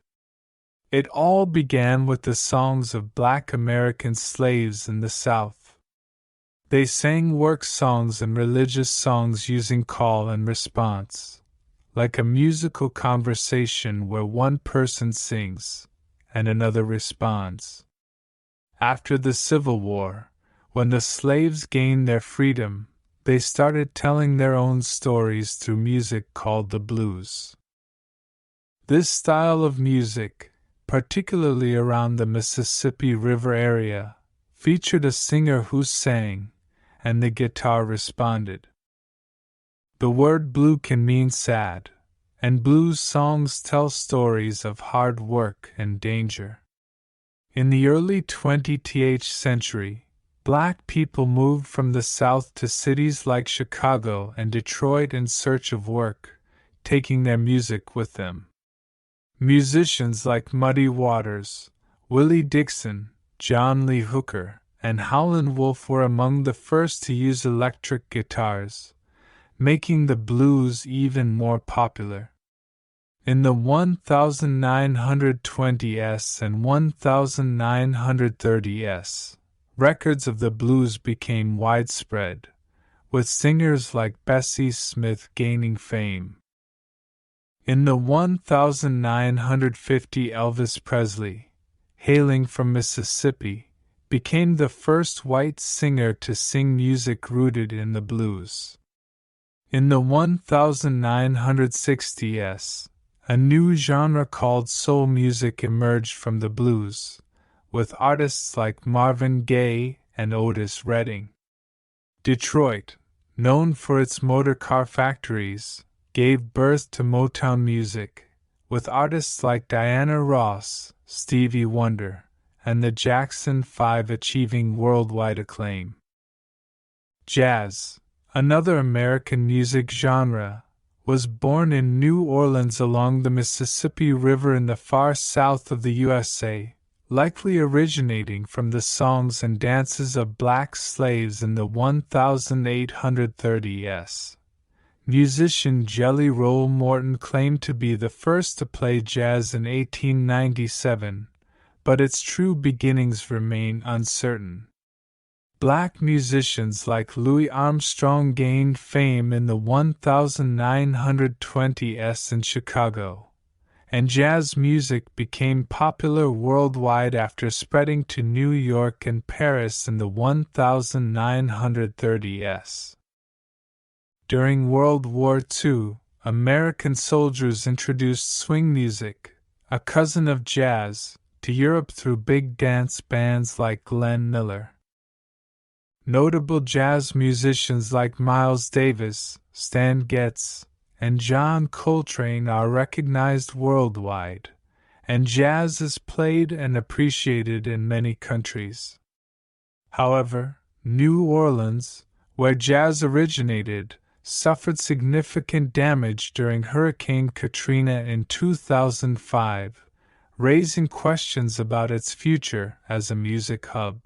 It all began with the songs of Black American slaves in the South. They sang work songs and religious songs using call and response, like a musical conversation where one person sings, and another responds. After the Civil War, when the slaves gained their freedom, they started telling their own stories through music called the blues. This style of music, particularly around the Mississippi River area, featured a singer who sang, and the guitar responded. The word blue can mean sad, and blues songs tell stories of hard work and danger. In the early 20th century, Black people moved from the South to cities like Chicago and Detroit in search of work, taking their music with them. Musicians like Muddy Waters, Willie Dixon, John Lee Hooker, and Howlin' Wolf were among the first to use electric guitars, making the blues even more popular. In the 1920s and 1930s, records of the blues became widespread, with singers like Bessie Smith gaining fame. In the 1950s, Elvis Presley, hailing from Mississippi, became the first white singer to sing music rooted in the blues. In the 1960s, a new genre called soul music emerged from the blues, with artists like Marvin Gaye and Otis Redding. Detroit, known for its motorcar factories, gave birth to Motown music, with artists like Diana Ross, Stevie Wonder, and the Jackson 5 achieving worldwide acclaim. Jazz, another American music genre, was born in New Orleans along the Mississippi River in the far south of the USA, likely originating from the songs and dances of black slaves in the 1830s. Musician Jelly Roll Morton claimed to be the first to play jazz in 1897, but its true beginnings remain uncertain. Black musicians like Louis Armstrong gained fame in the 1920s in Chicago, and jazz music became popular worldwide after spreading to New York and Paris in the 1930s. During World War II, American soldiers introduced swing music, a cousin of jazz, to Europe through big dance bands like Glenn Miller. Notable jazz musicians like Miles Davis, Stan Getz, and John Coltrane are recognized worldwide, and jazz is played and appreciated in many countries. However, New Orleans, where jazz originated, suffered significant damage during Hurricane Katrina in 2005, raising questions about its future as a music hub.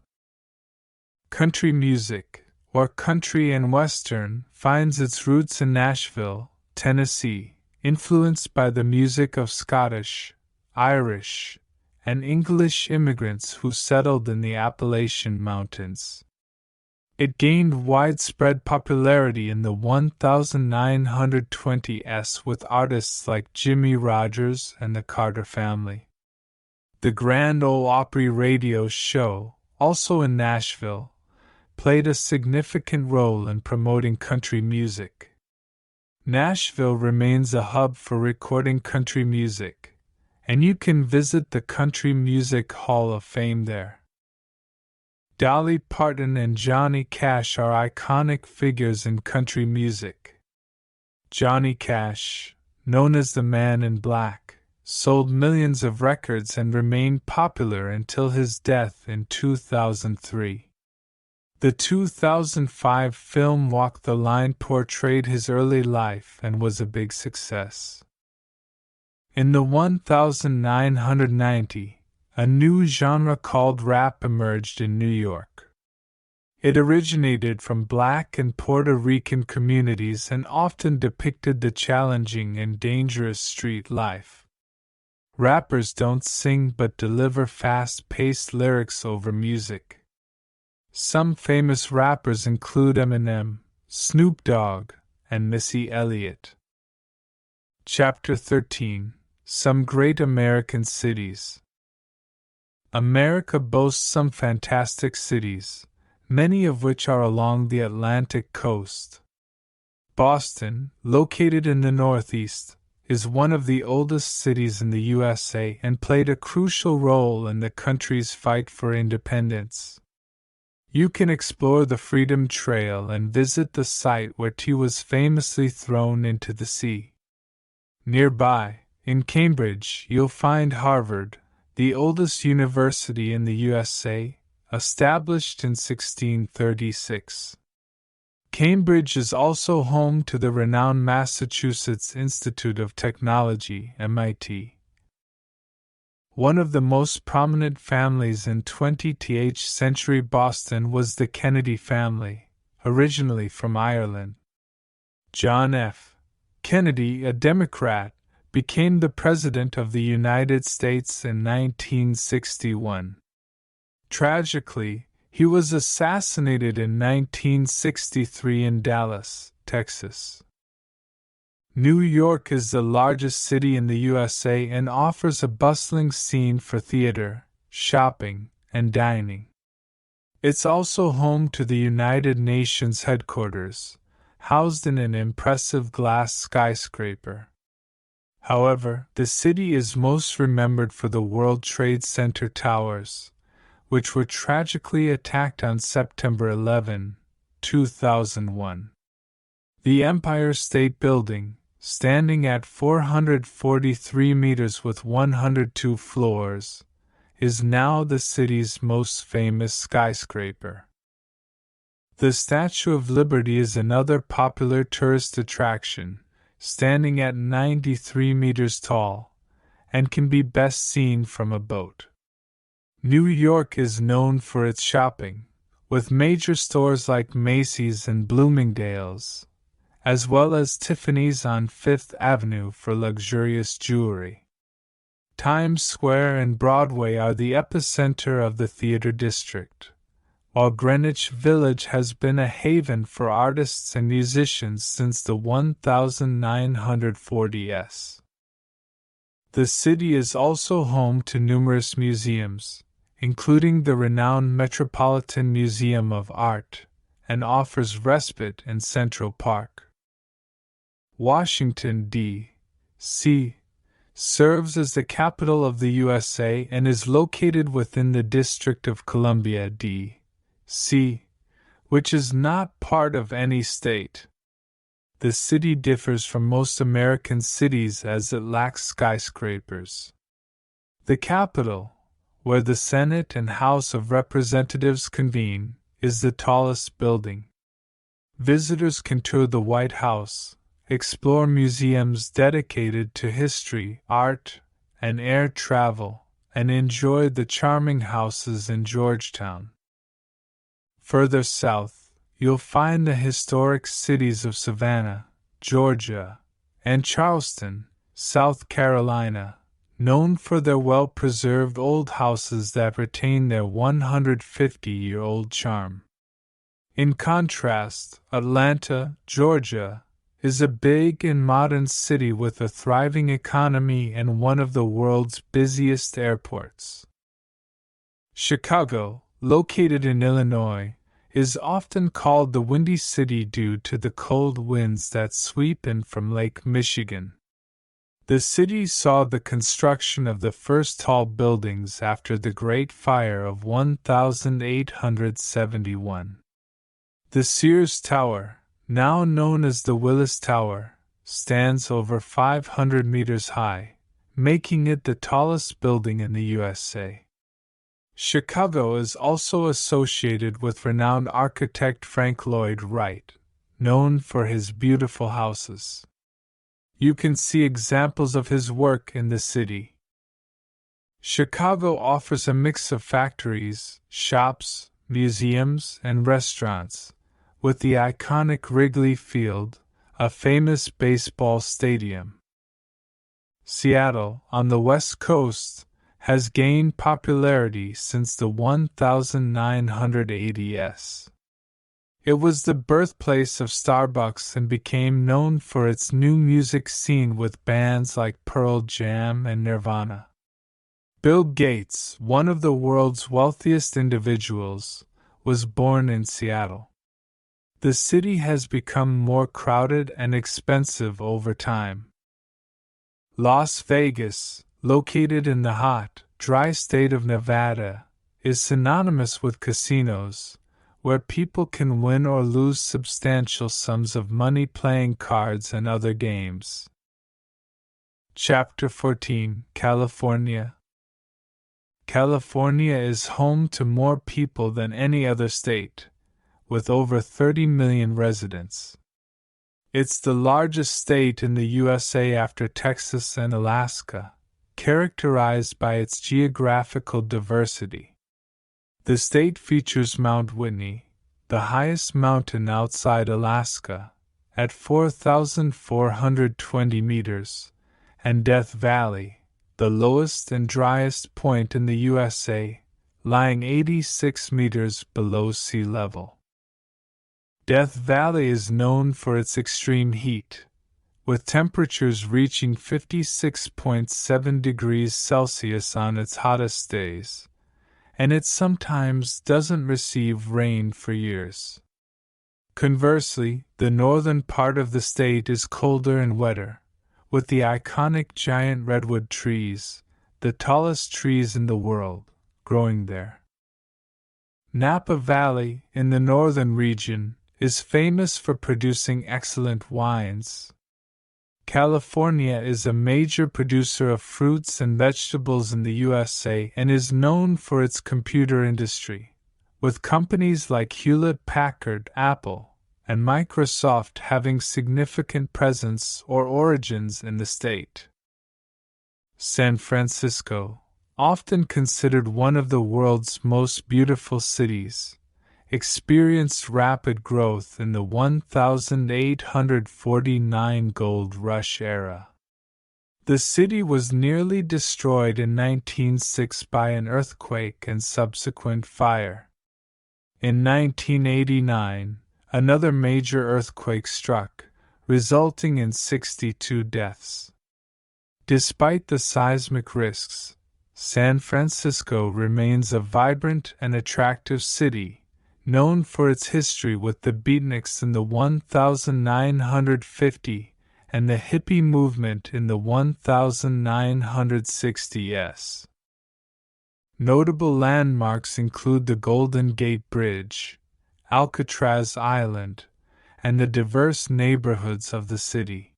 Country music, or country and western, finds its roots in Nashville, Tennessee, influenced by the music of Scottish, Irish, and English immigrants who settled in the Appalachian Mountains. It gained widespread popularity in the 1920s with artists like Jimmie Rodgers and the Carter Family. The Grand Ole Opry radio show, also in Nashville, played a significant role in promoting country music. Nashville remains a hub for recording country music, and you can visit the Country Music Hall of Fame there. Dolly Parton and Johnny Cash are iconic figures in country music. Johnny Cash, known as the Man in Black, sold millions of records and remained popular until his death in 2003. The 2005 film Walk the Line portrayed his early life and was a big success. In the 1990s, a new genre called rap emerged in New York. It originated from Black and Puerto Rican communities and often depicted the challenging and dangerous street life. Rappers don't sing but deliver fast-paced lyrics over music. Some famous rappers include Eminem, Snoop Dogg, and Missy Elliott. Chapter 13: Some Great American Cities. America boasts some fantastic cities, many of which are along the Atlantic coast. Boston, located in the Northeast, is one of the oldest cities in the USA and played a crucial role in the country's fight for independence. You can explore the Freedom Trail and visit the site where tea was famously thrown into the sea. Nearby, in Cambridge, you'll find Harvard, the oldest university in the USA, established in 1636. Cambridge is also home to the renowned Massachusetts Institute of Technology, MIT. One of the most prominent families in 20th century Boston was the Kennedy family, originally from Ireland. John F. Kennedy, a Democrat, became the President of the United States in 1961. Tragically, he was assassinated in 1963 in Dallas, Texas. New York is the largest city in the USA and offers a bustling scene for theater, shopping, and dining. It's also home to the United Nations headquarters, housed in an impressive glass skyscraper. However, the city is most remembered for the World Trade Center towers, which were tragically attacked on September 11, 2001. The Empire State Building, standing at 443 meters with 102 floors, is now the city's most famous skyscraper. The Statue of Liberty is another popular tourist attraction, standing at 93 meters tall, and can be best seen from a boat. New York is known for its shopping, with major stores like Macy's and Bloomingdale's, as well as Tiffany's on Fifth Avenue for luxurious jewelry. Times Square and Broadway are the epicenter of the theater district, while Greenwich Village has been a haven for artists and musicians since the 1940s. The city is also home to numerous museums, including the renowned Metropolitan Museum of Art, and offers respite in Central Park. Washington, D.C. serves as the capital of the USA and is located within the District of Columbia, D.C., which is not part of any state. The city differs from most American cities as it lacks skyscrapers. The Capitol, where the Senate and House of Representatives convene, is the tallest building. Visitors can tour the White House, explore museums dedicated to history, art, and air travel, and enjoy the charming houses in Georgetown. Further south, you'll find the historic cities of Savannah, Georgia, and Charleston, South Carolina, known for their well-preserved old houses that retain their 150-year-old charm. In contrast, Atlanta, Georgia, is a big and modern city with a thriving economy and one of the world's busiest airports. Chicago, located in Illinois, is often called the Windy City due to the cold winds that sweep in from Lake Michigan. The city saw the construction of the first tall buildings after the Great Fire of 1871. The Sears Tower, now known as the Willis Tower, stands over 500 meters high, making it the tallest building in the USA. Chicago is also associated with renowned architect Frank Lloyd Wright, known for his beautiful houses. You can see examples of his work in the city. Chicago offers a mix of factories, shops, museums, and restaurants, with the iconic Wrigley Field, a famous baseball stadium. Seattle, on the West Coast, has gained popularity since the 1980s. It was the birthplace of Starbucks and became known for its new music scene with bands like Pearl Jam and Nirvana. Bill Gates, one of the world's wealthiest individuals, was born in Seattle. The city has become more crowded and expensive over time. Las Vegas, located in the hot, dry state of Nevada, is synonymous with casinos, where people can win or lose substantial sums of money playing cards and other games. Chapter 14: California. California is home to more people than any other state, with over 30 million residents. It's the largest state in the USA after Texas and Alaska, characterized by its geographical diversity. The state features Mount Whitney, the highest mountain outside Alaska, at 4,420 meters, and Death Valley, the lowest and driest point in the USA, lying 86 meters below sea level. Death Valley is known for its extreme heat, with temperatures reaching 56.7 degrees Celsius on its hottest days, and it sometimes doesn't receive rain for years. Conversely, the northern part of the state is colder and wetter, with the iconic giant redwood trees, the tallest trees in the world, growing there. Napa Valley, in the northern region, is famous for producing excellent wines. California is a major producer of fruits and vegetables in the USA and is known for its computer industry, with companies like Hewlett-Packard, Apple, and Microsoft having significant presence or origins in the state. San Francisco, often considered one of the world's most beautiful cities, experienced rapid growth in the 1849 gold rush era. The city was nearly destroyed in 1906 by an earthquake and subsequent fire. In 1989, another major earthquake struck, resulting in 62 deaths. Despite the seismic risks, San Francisco remains a vibrant and attractive city, known for its history with the beatniks in the 1950 and the hippie movement in the 1960s. Notable landmarks include the Golden Gate Bridge, Alcatraz Island, and the diverse neighborhoods of the city.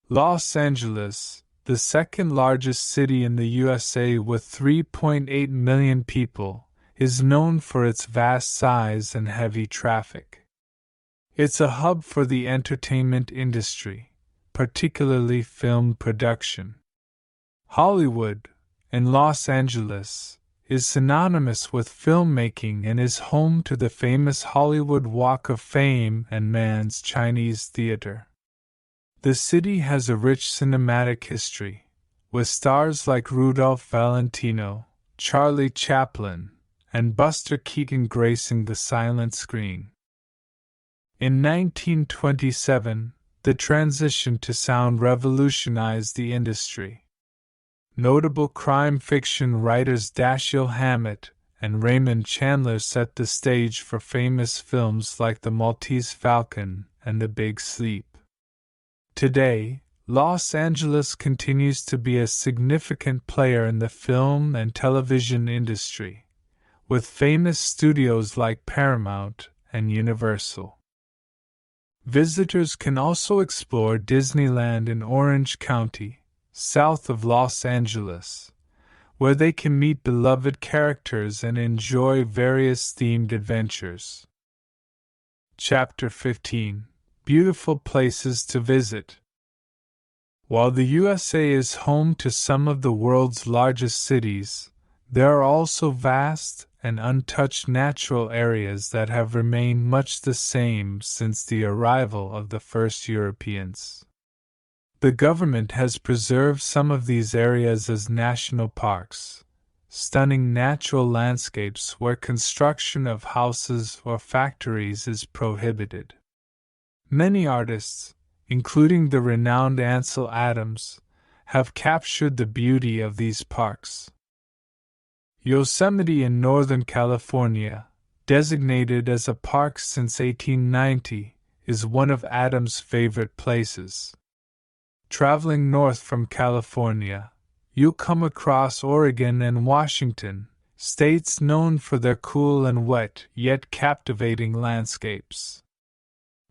Los Angeles, the second largest city in the USA with 3.8 million people, is known for its vast size and heavy traffic. It's a hub for the entertainment industry, particularly film production. Hollywood, in Los Angeles, is synonymous with filmmaking and is home to the famous Hollywood Walk of Fame and Mann's Chinese Theater. The city has a rich cinematic history, with stars like Rudolph Valentino, Charlie Chaplin, and Buster Keaton gracing the silent screen. In 1927, the transition to sound revolutionized the industry. Notable crime fiction writers Dashiell Hammett and Raymond Chandler set the stage for famous films like The Maltese Falcon and The Big Sleep. Today, Los Angeles continues to be a significant player in the film and television industry, with famous studios like Paramount and Universal. Visitors can also explore Disneyland in Orange County, south of Los Angeles, where they can meet beloved characters and enjoy various themed adventures. Chapter 15: Beautiful Places to Visit. While the USA is home to some of the world's largest cities, there are also vast and untouched natural areas that have remained much the same since the arrival of the first Europeans. The government has preserved some of these areas as national parks, stunning natural landscapes where construction of houses or factories is prohibited. Many artists, including the renowned Ansel Adams, have captured the beauty of these parks. Yosemite in Northern California, designated as a park since 1890, is one of Adam's favorite places. Traveling north from California, you'll come across Oregon and Washington, states known for their cool and wet yet captivating landscapes.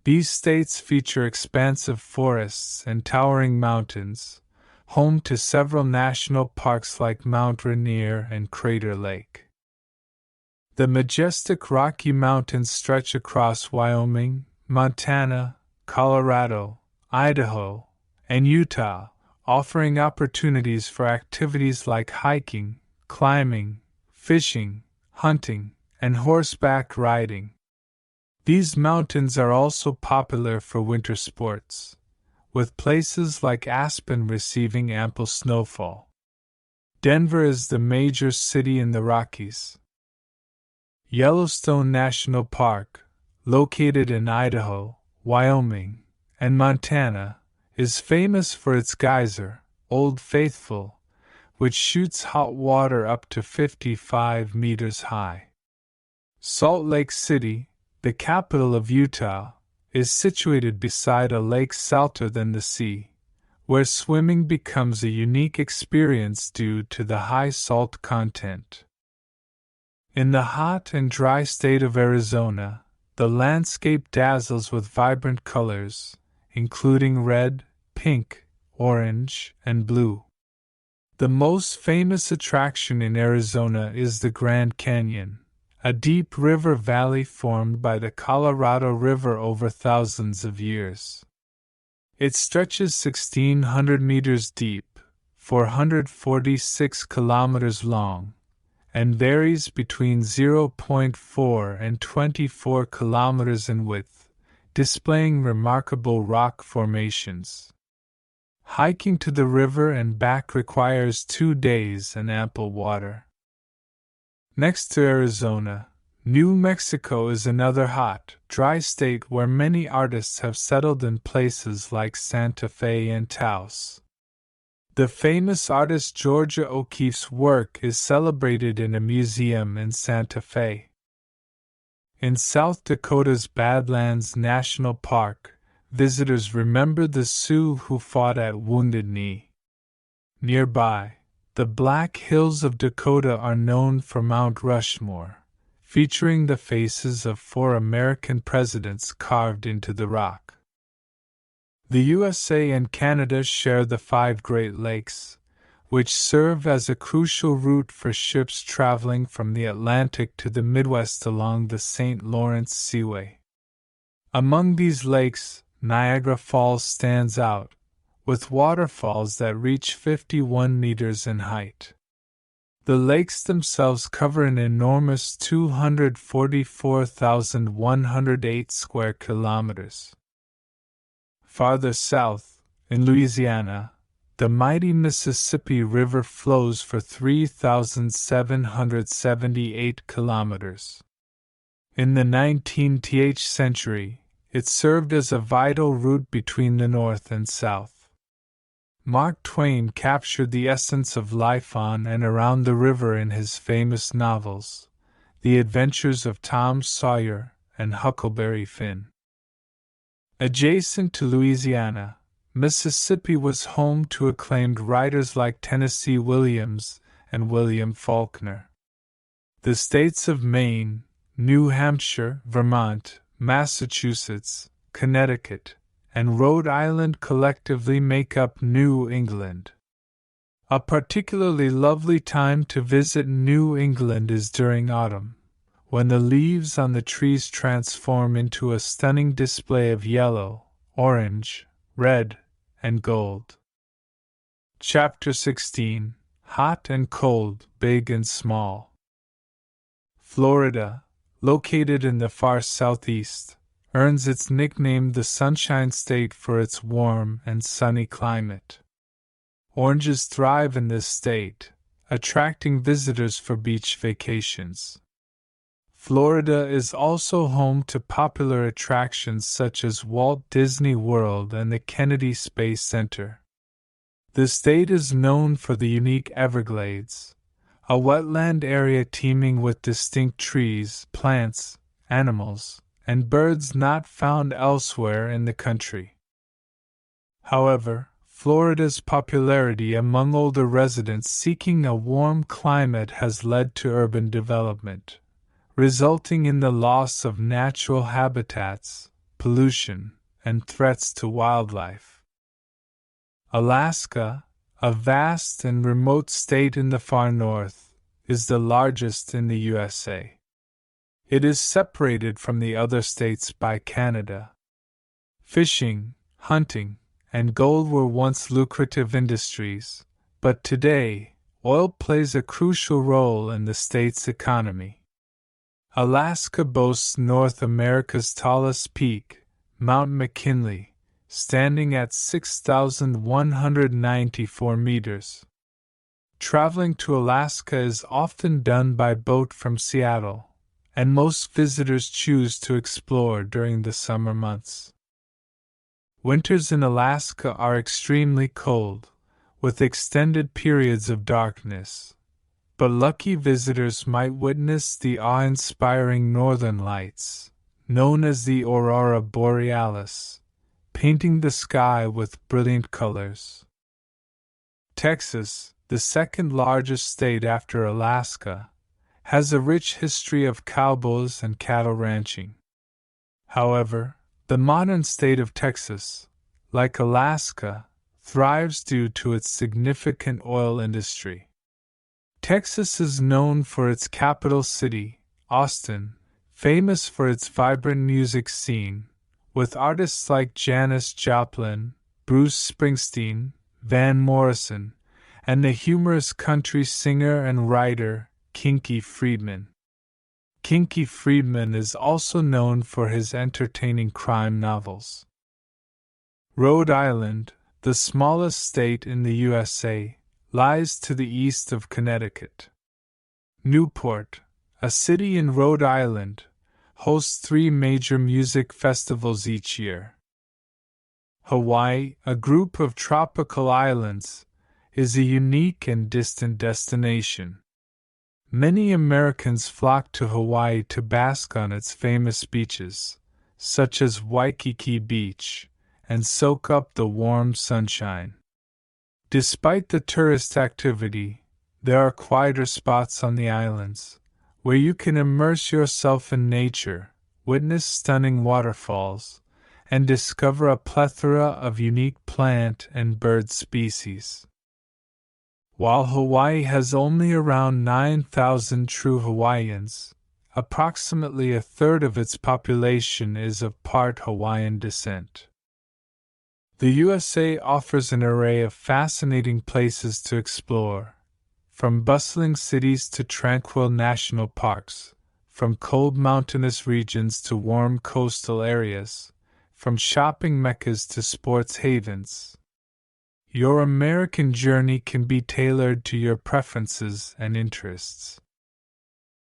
These states feature expansive forests and towering mountains, home to several national parks like Mount Rainier and Crater Lake. The majestic Rocky Mountains stretch across Wyoming, Montana, Colorado, Idaho, and Utah, offering opportunities for activities like hiking, climbing, fishing, hunting, and horseback riding. These mountains are also popular for winter sports, with places like Aspen receiving ample snowfall. Denver is the major city in the Rockies. Yellowstone National Park, located in Idaho, Wyoming, and Montana, is famous for its geyser, Old Faithful, which shoots hot water up to 55 meters high. Salt Lake City, the capital of Utah, is situated beside a lake salter than the sea, where swimming becomes a unique experience due to the high salt content. In the hot and dry state of Arizona, the landscape dazzles with vibrant colors, including red, pink, orange, and blue. The most famous attraction in Arizona is the Grand Canyon, a deep river valley formed by the Colorado River over thousands of years. It stretches 1,600 meters deep, 446 kilometers long, and varies between 0.4 and 24 kilometers in width, displaying remarkable rock formations. Hiking to the river and back requires 2 days and ample water. Next to Arizona, New Mexico is another hot, dry state where many artists have settled in places like Santa Fe and Taos. The famous artist Georgia O'Keeffe's work is celebrated in a museum in Santa Fe. In South Dakota's Badlands National Park, visitors remember the Sioux who fought at Wounded Knee. Nearby, the Black Hills of Dakota are known for Mount Rushmore, featuring the faces of 4 American presidents carved into the rock. The USA and Canada share the 5 Great Lakes, which serve as a crucial route for ships traveling from the Atlantic to the Midwest along the St. Lawrence Seaway. Among these lakes, Niagara Falls stands out, with waterfalls that reach 51 meters in height. The lakes themselves cover an enormous 244,108 square kilometers. Farther south, in Louisiana, the mighty Mississippi River flows for 3,778 kilometers. In the 19th century, it served as a vital route between the North and South. Mark Twain captured the essence of life on and around the river in his famous novels, The Adventures of Tom Sawyer and Huckleberry Finn. Adjacent to Louisiana, Mississippi was home to acclaimed writers like Tennessee Williams and William Faulkner. The states of Maine, New Hampshire, Vermont, Massachusetts, Connecticut, and Rhode Island collectively make up New England. A particularly lovely time to visit New England is during autumn, when the leaves on the trees transform into a stunning display of yellow, orange, red, and gold. Chapter 16: Hot and Cold, Big and Small. Florida, located in the far southeast, earns its nickname the Sunshine State for its warm and sunny climate. Oranges thrive in this state, attracting visitors for beach vacations. Florida is also home to popular attractions such as Walt Disney World and the Kennedy Space Center. The state is known for the unique Everglades, a wetland area teeming with distinct trees, plants, animals, and birds not found elsewhere in the country. However, Florida's popularity among older residents seeking a warm climate has led to urban development, resulting in the loss of natural habitats, pollution, and threats to wildlife. Alaska, a vast and remote state in the far north, is the largest in the USA. It is separated from the other states by Canada. Fishing, hunting, and gold were once lucrative industries, but today, oil plays a crucial role in the state's economy. Alaska boasts North America's tallest peak, Mount McKinley, standing at 6,194 meters. Traveling to Alaska is often done by boat from Seattle, and most visitors choose to explore during the summer months. Winters in Alaska are extremely cold, with extended periods of darkness, but lucky visitors might witness the awe-inspiring northern lights, known as the aurora borealis, painting the sky with brilliant colors. Texas, the second largest state after Alaska, has a rich history of cowboys and cattle ranching. However, the modern state of Texas, like Alaska, thrives due to its significant oil industry. Texas is known for its capital city, Austin, famous for its vibrant music scene, with artists like Janis Joplin, Bruce Springsteen, Van Morrison, and the humorous country singer and writer Kinky Friedman. Kinky Friedman is also known for his entertaining crime novels. Rhode Island, the smallest state in the USA, lies to the east of Connecticut. Newport, a city in Rhode Island, hosts 3 major music festivals each year. Hawaii, a group of tropical islands, is a unique and distant destination. Many Americans flock to Hawaii to bask on its famous beaches, such as Waikiki Beach, and soak up the warm sunshine. Despite the tourist activity, there are quieter spots on the islands, where you can immerse yourself in nature, witness stunning waterfalls, and discover a plethora of unique plant and bird species. While Hawaii has only around 9,000 true Hawaiians, approximately a third of its population is of part Hawaiian descent. The USA offers an array of fascinating places to explore, from bustling cities to tranquil national parks, from cold mountainous regions to warm coastal areas, from shopping meccas to sports havens. Your American journey can be tailored to your preferences and interests.